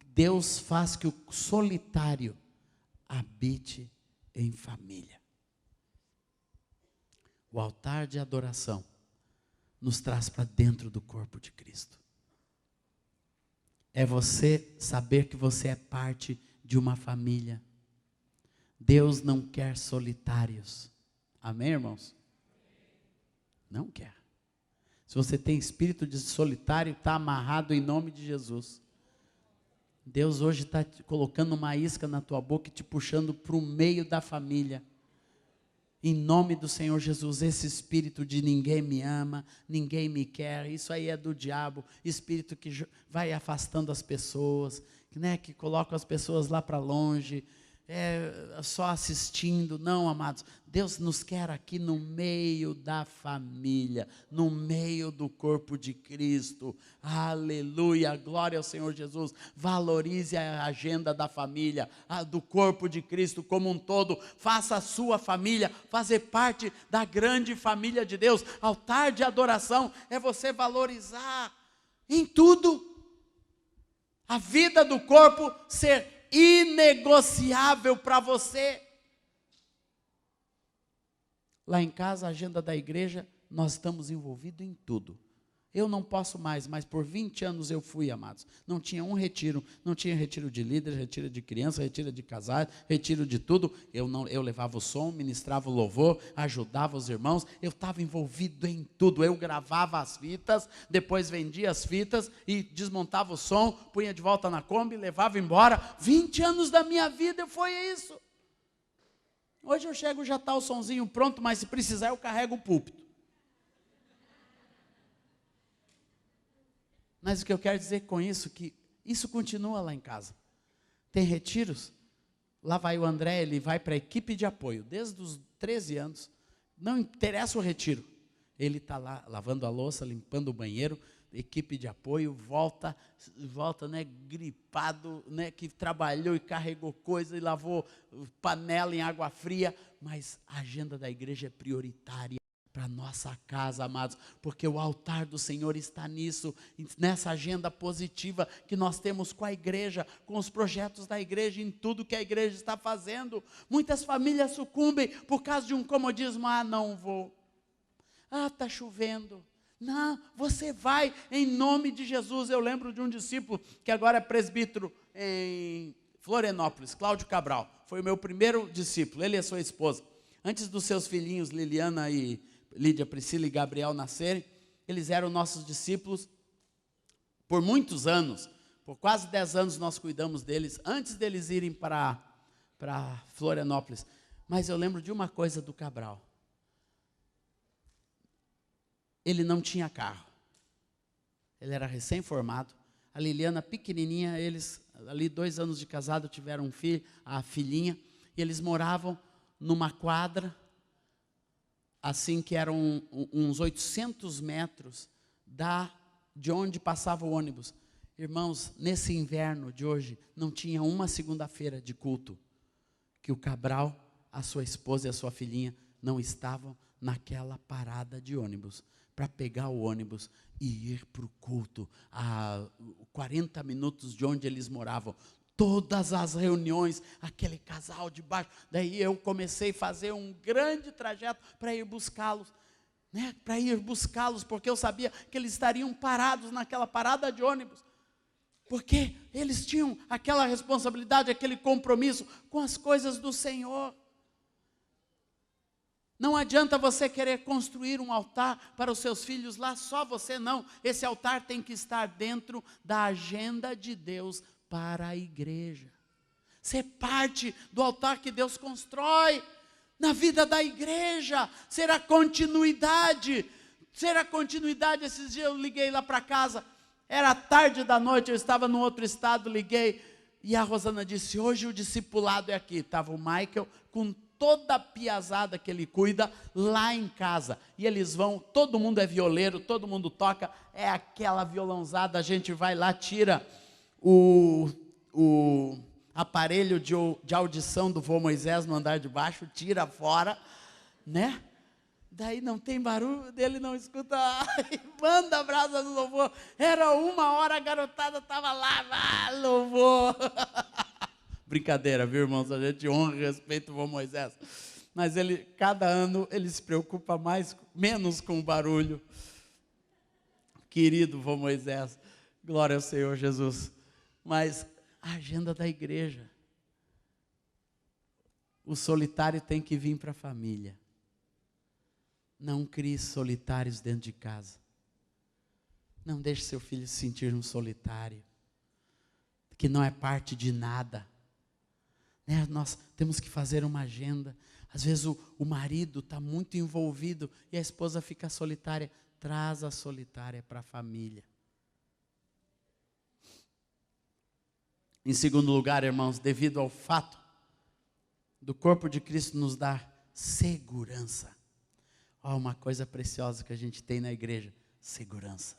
[SPEAKER 1] Deus faz que o solitário habite em família. O altar de adoração nos traz para dentro do corpo de Cristo. É você saber que você é parte de uma família. Deus não quer solitários. Amém, irmãos? Não quer. Se você tem espírito de solitário, está amarrado em nome de Jesus. Deus hoje está colocando uma isca na tua boca e te puxando para o meio da família. Em nome do Senhor Jesus, esse espírito de ninguém me ama, ninguém me quer, isso aí é do diabo, espírito que vai afastando as pessoas, né, que coloca as pessoas lá para longe, só assistindo. Não, amados, Deus nos quer aqui no meio da família, no meio do corpo de Cristo. Aleluia, glória ao Senhor Jesus. Valorize a agenda da família, do corpo de Cristo como um todo. Faça a sua família fazer parte da grande família de Deus. Altar de adoração é você valorizar em tudo a vida do corpo ser inegociável para você. Lá em casa, a agenda da igreja, nós estamos envolvidos em tudo. Eu não posso mais, mas por 20 anos eu fui, amados. Não tinha um retiro, não tinha retiro de líderes, retiro de criança, retiro de casais, retiro de tudo. Eu levava o som, ministrava o louvor, ajudava os irmãos. Eu estava envolvido em tudo. Eu gravava as fitas, depois vendia as fitas e desmontava o som, punha de volta na Kombi, levava embora. 20 anos da minha vida foi isso. Hoje eu chego, já está o sonzinho pronto, mas se precisar eu carrego o púlpito. Mas o que eu quero dizer com isso, que isso continua lá em casa. Tem retiros, lá vai o André, ele vai para a equipe de apoio, desde os 13 anos, não interessa o retiro. Ele está lá, lavando a louça, limpando o banheiro, equipe de apoio, volta, né, gripado, né, que trabalhou e carregou coisa, e lavou panela em água fria, mas a agenda da igreja é prioritária para a nossa casa, amados, porque o altar do Senhor está nisso, nessa agenda positiva que nós temos com a igreja, com os projetos da igreja, em tudo que a igreja está fazendo. Muitas famílias sucumbem por causa de um comodismo: não vou, está chovendo. Não, você vai em nome de Jesus. Eu lembro de um discípulo que agora é presbítero em Florianópolis, Cláudio Cabral, foi o meu primeiro discípulo, ele e a sua esposa. Antes dos seus filhinhos Liliana e Lídia, Priscila e Gabriel nascerem, eles eram nossos discípulos por muitos anos, por quase 10 anos nós cuidamos deles, antes deles irem para Florianópolis. Mas eu lembro de uma coisa do Cabral: ele não tinha carro, ele era recém-formado, a Liliana pequenininha, eles ali 2 anos de casado tiveram um filho, a filhinha, e eles moravam numa quadra, assim que eram uns 800 metros de onde passava o ônibus. Irmãos, nesse inverno de hoje, não tinha uma segunda-feira de culto que o Cabral, a sua esposa e a sua filhinha não estavam naquela parada de ônibus, para pegar o ônibus e ir para o culto, a 40 minutos de onde eles moravam. Todas as reuniões, aquele casal de baixo. Daí eu comecei a fazer um grande trajeto para ir buscá-los, né? Para ir buscá-los, porque eu sabia que eles estariam parados naquela parada de ônibus. Porque eles tinham aquela responsabilidade, aquele compromisso com as coisas do Senhor. Não adianta você querer construir um altar para os seus filhos lá, só você não. Esse altar tem que estar dentro da agenda de Deus para a igreja. Ser parte do altar que Deus constrói na vida da igreja. Ser a continuidade. Esses dias eu liguei lá para casa. Era tarde da noite, eu estava num outro estado, liguei. E a Rosana disse, hoje o discipulado é aqui. Estava o Michael com toda a piazada que ele cuida lá em casa. E eles vão, todo mundo é violeiro, todo mundo toca. É aquela violãozada, a gente vai lá, tira o aparelho de audição do vô Moisés no andar de baixo, tira fora, né? Daí não tem barulho, dele não escuta, manda a brasa no louvor. Era 1h, a garotada estava lá, louvor. Brincadeira, viu, irmãos? A gente honra e respeita o vô Moisés. Mas cada ano, ele se preocupa menos com o barulho. Querido vô Moisés, glória ao Senhor Jesus. Mas a agenda da igreja. O solitário tem que vir para a família. Não crie solitários dentro de casa. Não deixe seu filho se sentir um solitário, que não é parte de nada. Né? Nós temos que fazer uma agenda. Às vezes o marido está muito envolvido e a esposa fica solitária. Traz a solitária para a família. Em segundo lugar, irmãos, devido ao fato do corpo de Cristo nos dar segurança. Uma coisa preciosa que a gente tem na igreja, segurança.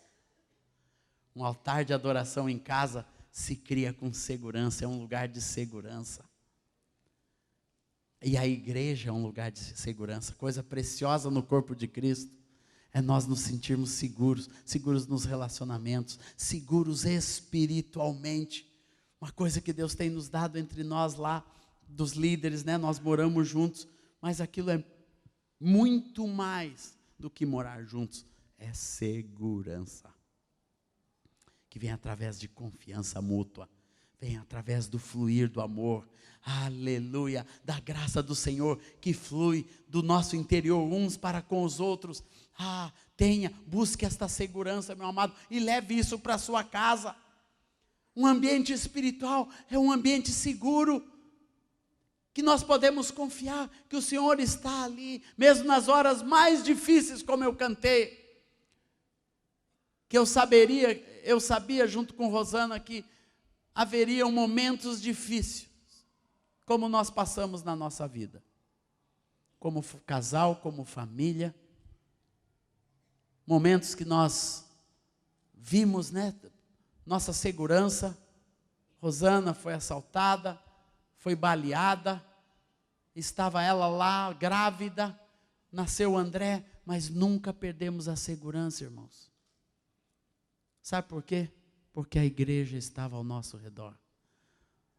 [SPEAKER 1] Um altar de adoração em casa se cria com segurança, é um lugar de segurança. E a igreja é um lugar de segurança. Coisa preciosa no corpo de Cristo é nós nos sentirmos seguros, seguros nos relacionamentos, seguros espiritualmente. Uma coisa que Deus tem nos dado entre nós lá, dos líderes, né? Nós moramos juntos, mas aquilo é muito mais do que morar juntos, é segurança. Que vem através de confiança mútua, vem através do fluir do amor, aleluia, da graça do Senhor, que flui do nosso interior uns para com os outros. Busque esta segurança, meu amado, e leve isso para a sua casa. Um ambiente espiritual é um ambiente seguro, que nós podemos confiar que o Senhor está ali, mesmo nas horas mais difíceis, como eu cantei, que eu sabia junto com Rosana que haveriam momentos difíceis, como nós passamos na nossa vida, como casal, como família, momentos que nós vimos, né, nossa segurança. Rosana foi assaltada, foi baleada, estava ela lá grávida, nasceu André, mas nunca perdemos a segurança, irmãos. Sabe por quê? Porque a igreja estava ao nosso redor.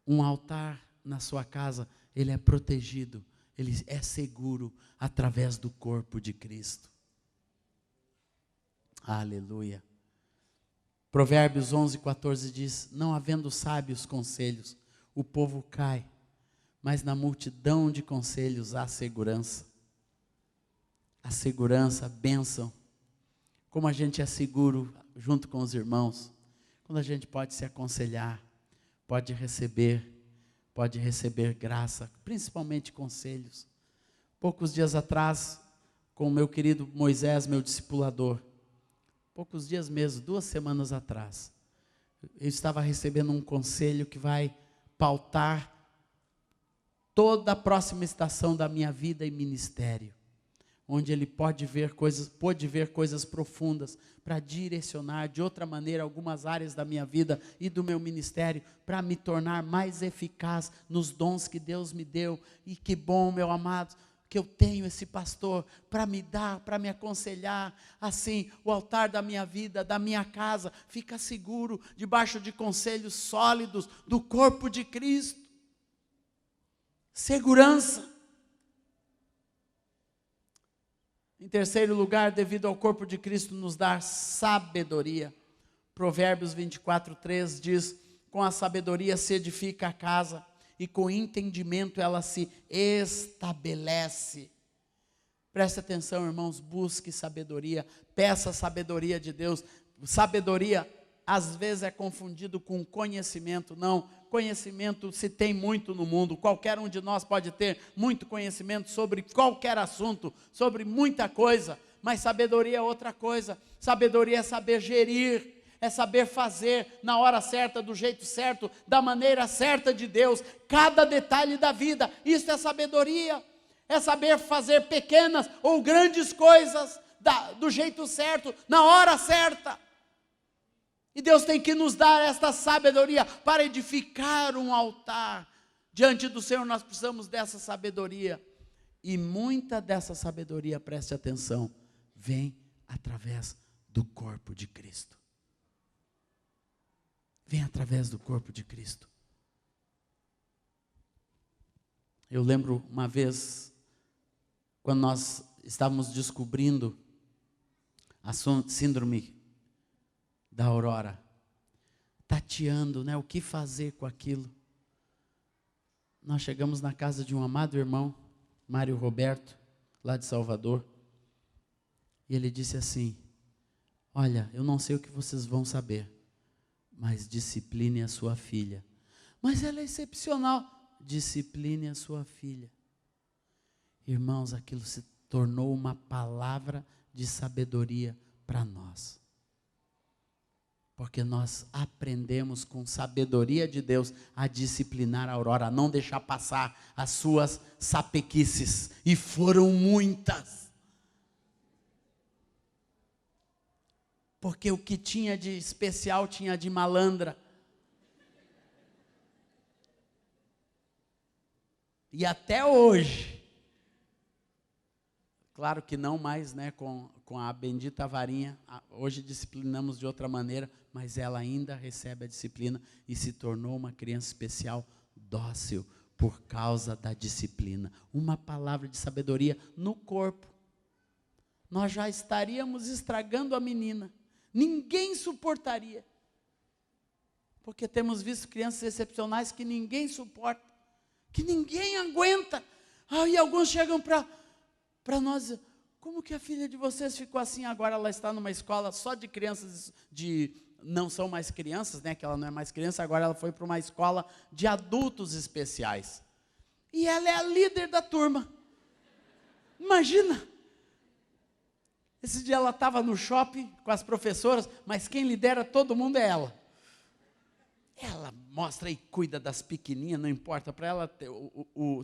[SPEAKER 1] Um altar na sua casa, ele é protegido, ele é seguro através do corpo de Cristo. Aleluia. Provérbios 11:14 diz, não havendo sábios conselhos, o povo cai, mas na multidão de conselhos há segurança. A segurança, a bênção. Como a gente é seguro junto com os irmãos, quando a gente pode se aconselhar, pode receber graça, principalmente conselhos. Poucos dias atrás, com o meu querido Moisés, meu discipulador, poucos dias mesmo, 2 semanas atrás, eu estava recebendo um conselho que vai pautar toda a próxima estação da minha vida e ministério, onde ele pôde ver coisas profundas para direcionar de outra maneira algumas áreas da minha vida e do meu ministério, para me tornar mais eficaz nos dons que Deus me deu. E que bom, meu amado, que eu tenho esse pastor para me dar, para me aconselhar. Assim, o altar da minha vida, da minha casa, fica seguro, debaixo de conselhos sólidos do corpo de Cristo. Segurança. Em terceiro lugar, devido ao corpo de Cristo nos dar sabedoria. Provérbios 24:3 diz, com a sabedoria se edifica a casa, e com entendimento ela se estabelece. Preste atenção, irmãos, busque sabedoria, peça sabedoria de Deus. Sabedoria, às vezes, é confundido com conhecimento. Não, conhecimento se tem muito no mundo. Qualquer um de nós pode ter muito conhecimento sobre qualquer assunto, sobre muita coisa. Mas sabedoria é outra coisa. Sabedoria é saber gerir, é saber fazer na hora certa, do jeito certo, da maneira certa de Deus, cada detalhe da vida. Isso é sabedoria. É saber fazer pequenas ou grandes coisas do jeito certo, na hora certa. E Deus tem que nos dar esta sabedoria para edificar um altar. Diante do Senhor nós precisamos dessa sabedoria. E muita dessa sabedoria, preste atenção, vem através do corpo de Cristo. Vem através do corpo de Cristo. Eu lembro uma vez, quando nós estávamos descobrindo a síndrome da Aurora, tateando, o que fazer com aquilo. Nós chegamos na casa de um amado irmão, Mário Roberto, lá de Salvador, e ele disse assim: olha, eu não sei o que vocês vão saber, mas discipline a sua filha. Mas ela é excepcional. Discipline a sua filha. Irmãos, aquilo se tornou uma palavra de sabedoria para nós. Porque nós aprendemos com sabedoria de Deus a disciplinar a Aurora, a não deixar passar as suas sapequices. E foram muitas. Porque o que tinha de especial tinha de malandra. E até hoje, claro que não mais, com a bendita varinha, hoje disciplinamos de outra maneira, mas ela ainda recebe a disciplina e se tornou uma criança especial, dócil, por causa da disciplina. Uma palavra de sabedoria no corpo. Nós já estaríamos estragando a menina. Ninguém suportaria. Porque temos visto crianças excepcionais que ninguém suporta, que ninguém aguenta. E alguns chegam para nós, como que a filha de vocês ficou assim? Agora ela está numa escola só de crianças, não são mais crianças, que ela não é mais criança, agora ela foi para uma escola de adultos especiais. E ela é a líder da turma. Imagina! Esse dia ela estava no shopping com as professoras, mas quem lidera todo mundo é ela. Ela mostra e cuida das pequenininhas, não importa, para ela,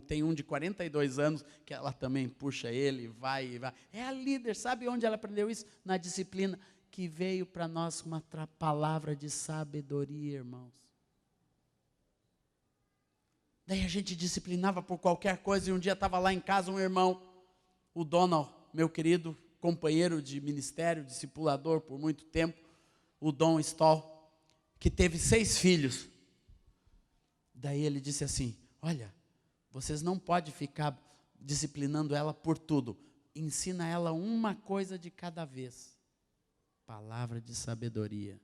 [SPEAKER 1] tem um de 42 anos, que ela também puxa ele, vai e vai. É a líder, sabe onde ela aprendeu isso? Na disciplina, que veio para nós uma palavra de sabedoria, irmãos. Daí a gente disciplinava por qualquer coisa, e um dia estava lá em casa um irmão, o Donald, meu querido companheiro de ministério, discipulador por muito tempo, o Dom Stoll, que teve 6 filhos. Daí ele disse assim: olha, vocês não podem ficar disciplinando ela por tudo, ensina ela uma coisa de cada vez. Palavra de sabedoria.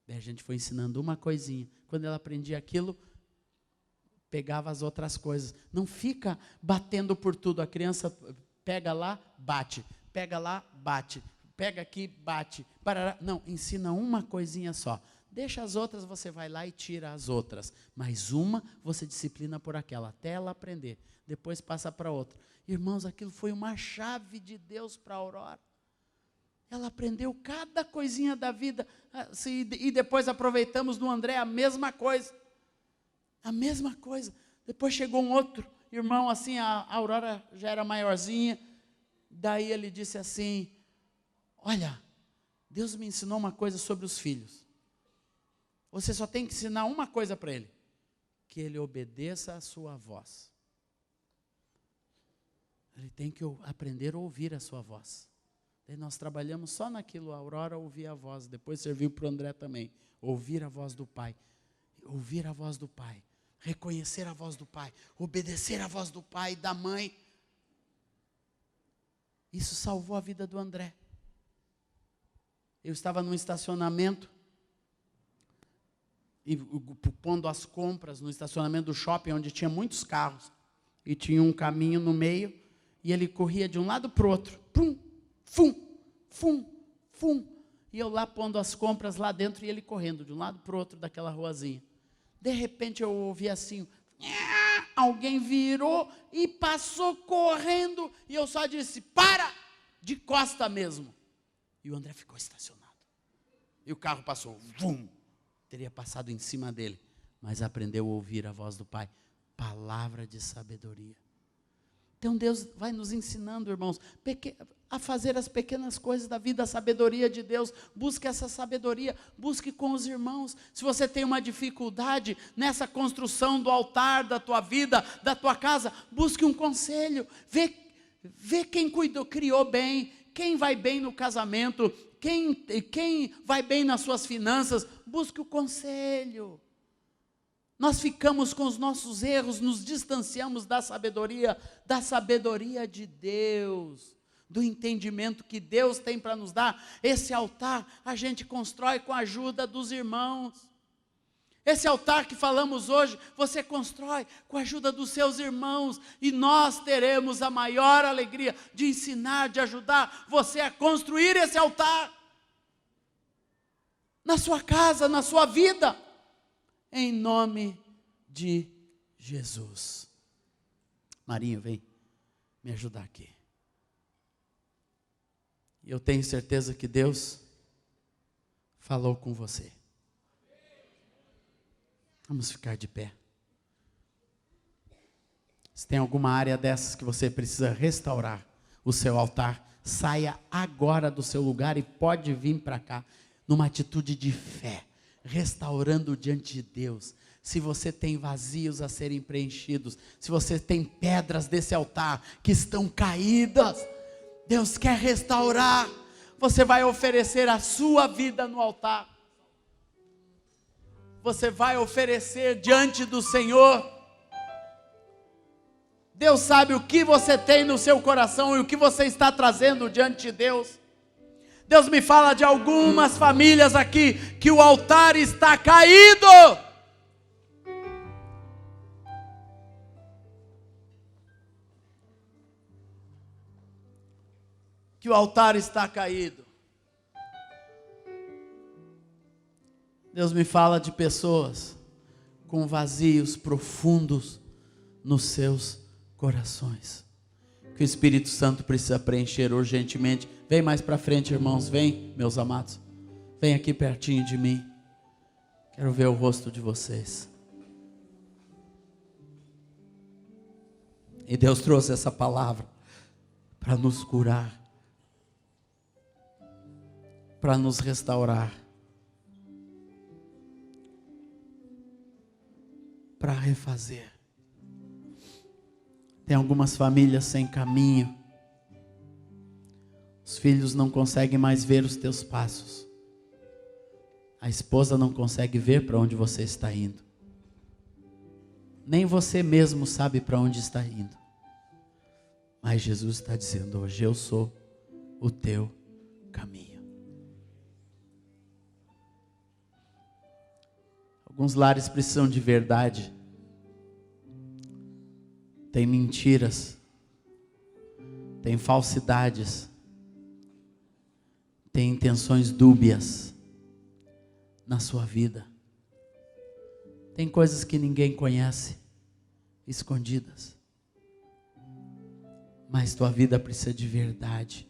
[SPEAKER 1] Daí a gente foi ensinando uma coisinha, quando ela aprendia aquilo, pegava as outras coisas. Não fica batendo por tudo, a criança pega lá, bate, pega lá, bate, pega aqui, bate, parará. Não, ensina uma coisinha só. Deixa as outras, você vai lá e tira as outras. Mas uma, você disciplina por aquela, até ela aprender. Depois passa para outra. Irmãos, aquilo foi uma chave de Deus para a Aurora. Ela aprendeu cada coisinha da vida. E depois aproveitamos no André a mesma coisa. A mesma coisa. Depois chegou um outro irmão, assim, a Aurora já era maiorzinha. Daí ele disse assim: olha, Deus me ensinou uma coisa sobre os filhos. Você só tem que ensinar uma coisa para ele: que ele obedeça à sua voz. Ele tem que aprender a ouvir a sua voz. Daí nós trabalhamos só naquilo, a Aurora ouvia a voz, depois serviu para o André também. Ouvir a voz do pai. Ouvir a voz do pai. Reconhecer a voz do pai. Obedecer a voz do pai e da mãe. Isso salvou a vida do André. Eu estava num estacionamento, e pondo as compras no estacionamento do shopping, onde tinha muitos carros, e tinha um caminho no meio, e ele corria de um lado para o outro, pum, fum, fum, fum, e eu lá pondo as compras lá dentro, e ele correndo de um lado para o outro daquela ruazinha. De repente eu ouvi assim, alguém virou e passou correndo, e eu só disse, para, de costa mesmo. E o André ficou estacionado. E o carro passou, vum, teria passado em cima dele, mas aprendeu a ouvir a voz do Pai. Palavra de sabedoria. Então Deus vai nos ensinando, irmãos, a fazer as pequenas coisas da vida, a sabedoria de Deus. Busque essa sabedoria, busque com os irmãos. Se você tem uma dificuldade nessa construção do altar da tua vida, da tua casa, busque um conselho. Vê quem criou bem, quem vai bem no casamento, quem vai bem nas suas finanças. Busque o conselho. Nós ficamos com os nossos erros, nos distanciamos da sabedoria de Deus, do entendimento que Deus tem para nos dar. Esse altar a gente constrói com a ajuda dos irmãos. Esse altar que falamos hoje, você constrói com a ajuda dos seus irmãos, e nós teremos a maior alegria de ensinar, de ajudar você a construir esse altar, na sua casa, na sua vida, em nome de Jesus. Marinho, vem me ajudar aqui. Eu tenho certeza que Deus falou com você. Vamos ficar de pé. Se tem alguma área dessas que você precisa restaurar o seu altar, saia agora do seu lugar e pode vir para cá, numa atitude de fé, restaurando diante de Deus. Se você tem vazios a serem preenchidos, se você tem pedras desse altar que estão caídas, Deus quer restaurar. Você vai oferecer a sua vida no altar. Você vai oferecer diante do Senhor. Deus sabe o que você tem no seu coração e o que você está trazendo diante de Deus. Deus me fala de algumas famílias aqui que o altar está caído. Que o altar está caído. Deus me fala de pessoas com vazios profundos nos seus corações, que o Espírito Santo precisa preencher urgentemente. Vem mais para frente, irmãos, vem, meus amados, vem aqui pertinho de mim, quero ver o rosto de vocês. E Deus trouxe essa palavra para nos curar, para nos restaurar, para refazer. Tem algumas famílias sem caminho. Os filhos não conseguem mais ver os teus passos. A esposa não consegue ver para onde você está indo. Nem você mesmo sabe para onde está indo. Mas Jesus está dizendo hoje: eu sou o teu caminho. Alguns lares precisam de verdade. Tem mentiras, tem falsidades, tem intenções dúbias na sua vida. Tem coisas que ninguém conhece, escondidas. Mas tua vida precisa de verdade.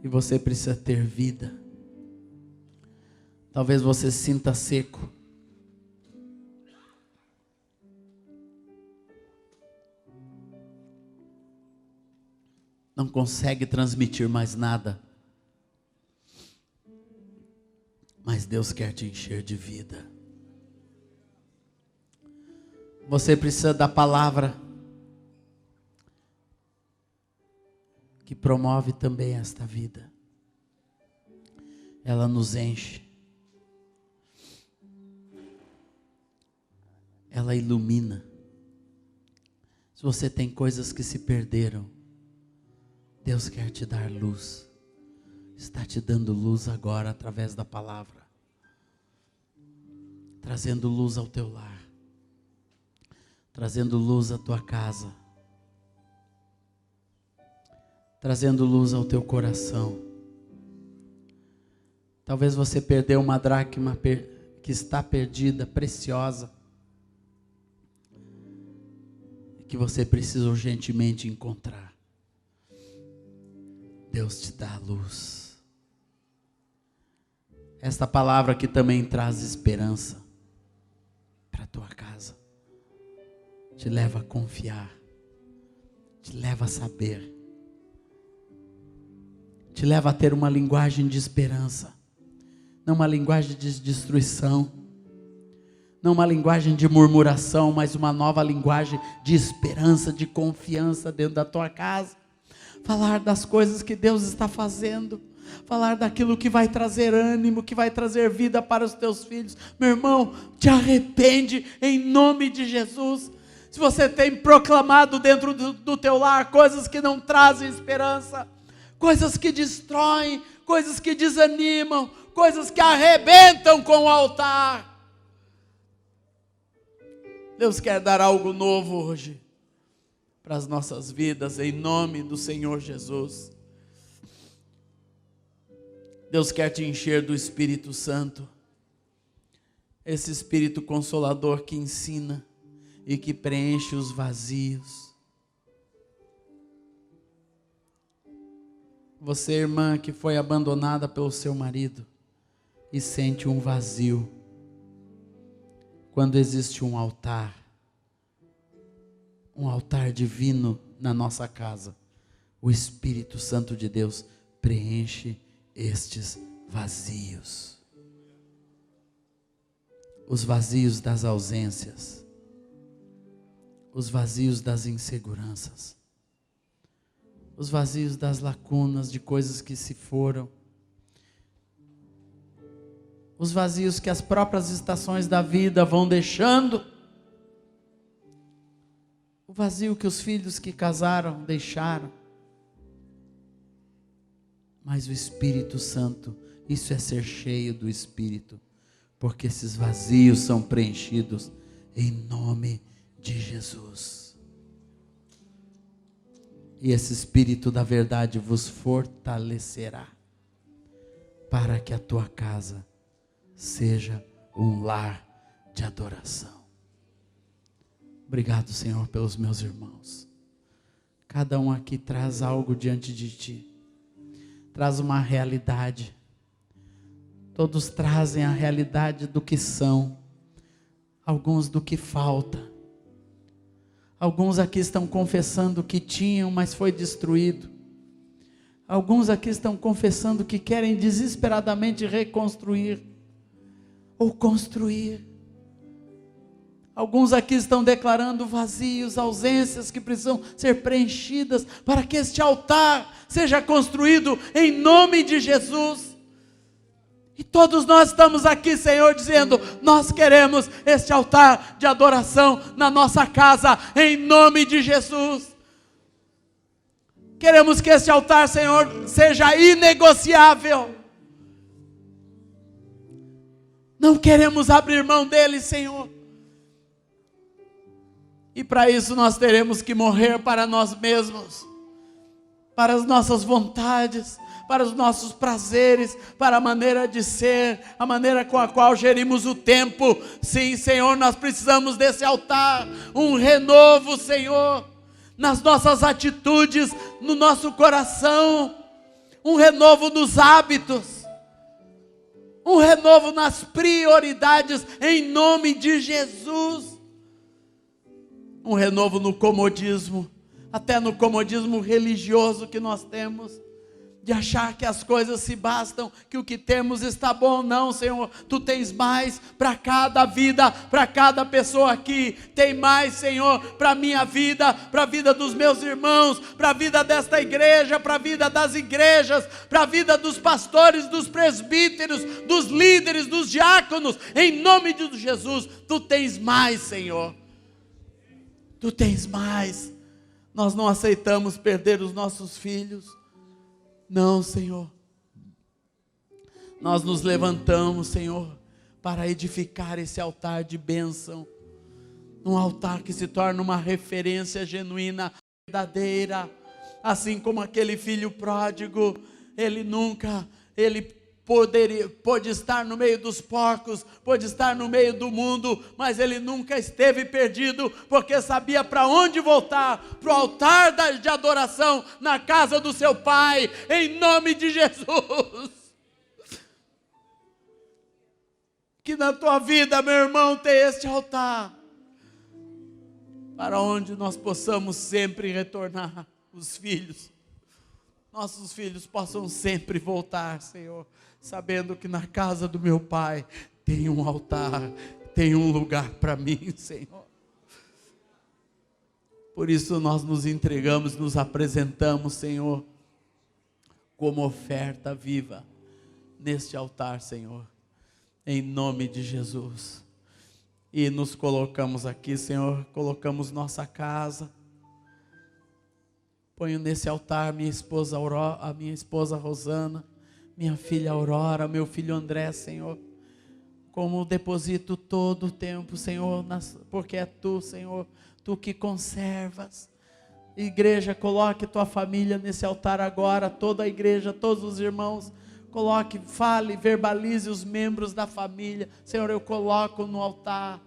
[SPEAKER 1] E você precisa ter vida. Talvez você se sinta seco. Não consegue transmitir mais nada. Mas Deus quer te encher de vida. Você precisa da palavra que promove também esta vida. Ela nos enche. Ela ilumina. Se você tem coisas que se perderam, Deus quer te dar luz, está te dando luz agora através da palavra, trazendo luz ao teu lar, trazendo luz à tua casa, trazendo luz ao teu coração. Talvez você perdeu uma dracma que está perdida, preciosa, que você precisa urgentemente encontrar. Deus te dá a luz. Esta palavra aqui também traz esperança para a tua casa. Te leva a confiar, te leva a saber, te leva a ter uma linguagem de esperança, não uma linguagem de destruição, não uma linguagem de murmuração, mas uma nova linguagem de esperança, de confiança dentro da tua casa. Falar das coisas que Deus está fazendo, falar daquilo que vai trazer ânimo, que vai trazer vida para os teus filhos. Meu irmão, te arrepende em nome de Jesus. Se você tem proclamado dentro do teu lar coisas que não trazem esperança, coisas que destroem, coisas que desanimam, coisas que arrebentam com o altar, Deus quer dar algo novo hoje para as nossas vidas, em nome do Senhor Jesus. Deus quer te encher do Espírito Santo, esse Espírito Consolador que ensina e que preenche os vazios. Você, irmã, que foi abandonada pelo seu marido e sente um vazio, quando existe um altar divino na nossa casa, o Espírito Santo de Deus preenche estes vazios. Os vazios das ausências, os vazios das inseguranças, os vazios das lacunas de coisas que se foram, os vazios que as próprias estações da vida vão deixando, o vazio que os filhos que casaram deixaram. Mas o Espírito Santo, isso é ser cheio do Espírito, porque esses vazios são preenchidos em nome de Jesus. E esse Espírito da verdade vos fortalecerá, para que a tua casa seja um lar de adoração. Obrigado, Senhor, pelos meus irmãos. Cada um aqui traz algo diante de ti, traz uma realidade. Todos trazem a realidade do que são, alguns do que falta. Alguns aqui estão confessando que tinham, mas foi destruído. Alguns aqui estão confessando que querem desesperadamente reconstruir ou construir. Alguns aqui estão declarando vazios, ausências que precisam ser preenchidas para que este altar seja construído em nome de Jesus. E todos nós estamos aqui, Senhor, dizendo: nós queremos este altar de adoração na nossa casa, em nome de Jesus. Queremos que este altar, Senhor, seja inegociável. Não queremos abrir mão dele, Senhor. E para isso nós teremos que morrer para nós mesmos, para as nossas vontades, para os nossos prazeres, para a maneira de ser, a maneira com a qual gerimos o tempo. Sim, Senhor, nós precisamos desse altar, um renovo, Senhor, nas nossas atitudes, no nosso coração, um renovo nos hábitos, um renovo nas prioridades, em nome de Jesus. Um renovo no comodismo, até no comodismo religioso que nós temos, de achar que as coisas se bastam, que o que temos está bom. Não, Senhor, Tu tens mais para cada vida, para cada pessoa aqui. Tem mais, Senhor, para a minha vida, para a vida dos meus irmãos, para a vida desta igreja, para a vida das igrejas, para a vida dos pastores, dos presbíteros, dos líderes, dos diáconos. Em nome de Jesus, Tu tens mais, Senhor. Tu tens mais. Nós não aceitamos perder os nossos filhos. Não, Senhor. Nós nos levantamos, Senhor, para edificar esse altar de bênção. Um altar que se torna uma referência genuína, verdadeira. Assim como aquele filho pródigo, ele pôde estar no meio dos porcos, pôde estar no meio do mundo, mas ele nunca esteve perdido, porque sabia para onde voltar, para o altar de adoração, na casa do seu pai, em nome de Jesus. Que na tua vida, meu irmão, tenha este altar, para onde nós possamos sempre retornar, os filhos, nossos filhos possam sempre voltar, Senhor, sabendo que na casa do meu pai tem um altar, tem um lugar para mim, Senhor. Por isso nós nos entregamos, nos apresentamos, Senhor, como oferta viva neste altar, Senhor, em nome de Jesus. E nos colocamos aqui, Senhor, colocamos nossa casa. Ponho nesse altar minha esposa Aurora, a minha esposa Rosana, minha filha Aurora, meu filho André, Senhor. Como deposito todo o tempo, Senhor, porque é Tu, Senhor, Tu que conservas. Igreja, coloque tua família nesse altar agora, toda a igreja, todos os irmãos. Coloque, fale, verbalize os membros da família. Senhor, eu coloco no altar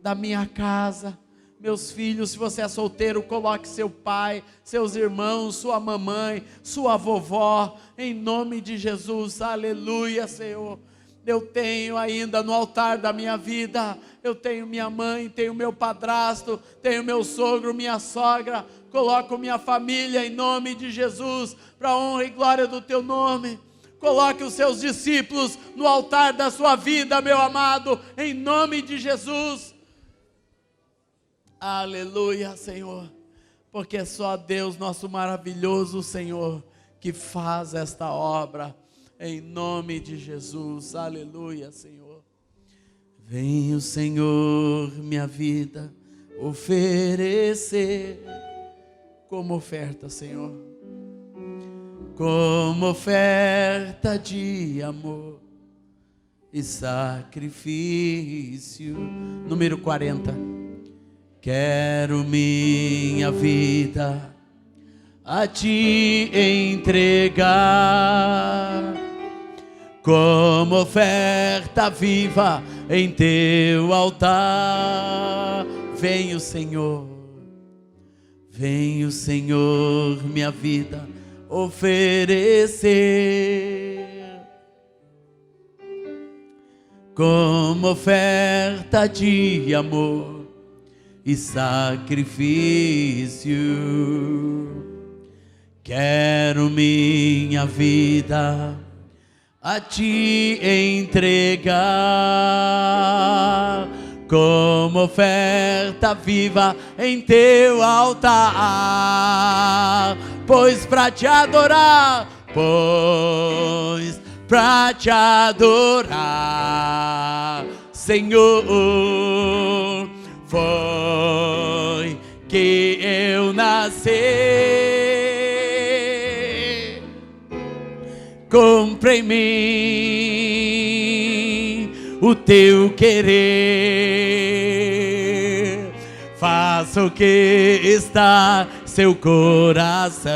[SPEAKER 1] da minha casa. Meus filhos, se você é solteiro, coloque seu pai, seus irmãos, sua mamãe, sua vovó, em nome de Jesus, aleluia, Senhor. Eu tenho ainda no altar da minha vida, eu tenho minha mãe, tenho meu padrasto, tenho meu sogro, minha sogra, coloco minha família em nome de Jesus, para a honra e glória do teu nome. Coloque os seus discípulos no altar da sua vida, meu amado, em nome de Jesus. Aleluia, Senhor, porque é só Deus, nosso maravilhoso Senhor, que faz esta obra, em nome de Jesus, aleluia, Senhor. Vem o Senhor, minha vida, oferecer, como oferta, Senhor, como oferta de amor e sacrifício. Número 40. Quero minha vida a Te entregar, como oferta viva em Teu altar. Vem o Senhor, minha vida oferecer, como oferta de amor e sacrifício. Quero minha vida a Te entregar, como oferta viva em Teu altar. Pois pra Te adorar, Senhor, foi que eu nasci. Cumpre em mim o Teu querer, faça o que está seu coração,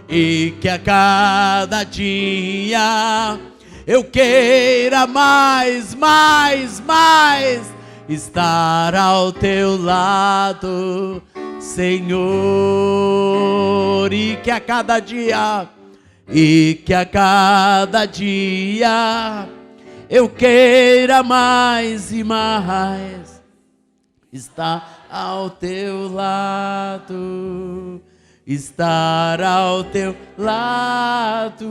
[SPEAKER 1] e que a cada dia eu queira mais estar ao Teu lado, Senhor. E que a cada dia eu queira mais e mais estar ao Teu lado, estar ao Teu lado,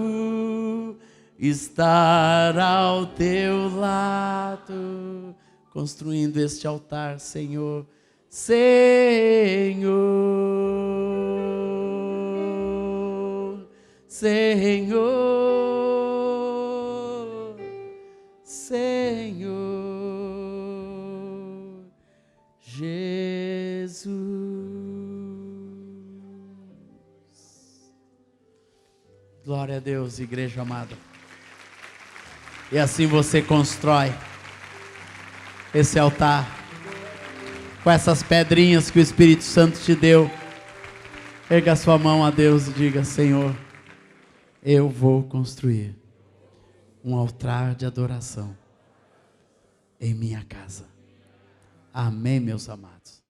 [SPEAKER 1] estar ao Teu lado, construindo este altar, Senhor, Senhor, Senhor, Senhor, Jesus. Glória a Deus, igreja amada. E assim você constrói esse altar com essas pedrinhas que o Espírito Santo te deu. Erga a sua mão a Deus e diga: Senhor, eu vou construir um altar de adoração em minha casa. Amém, meus amados.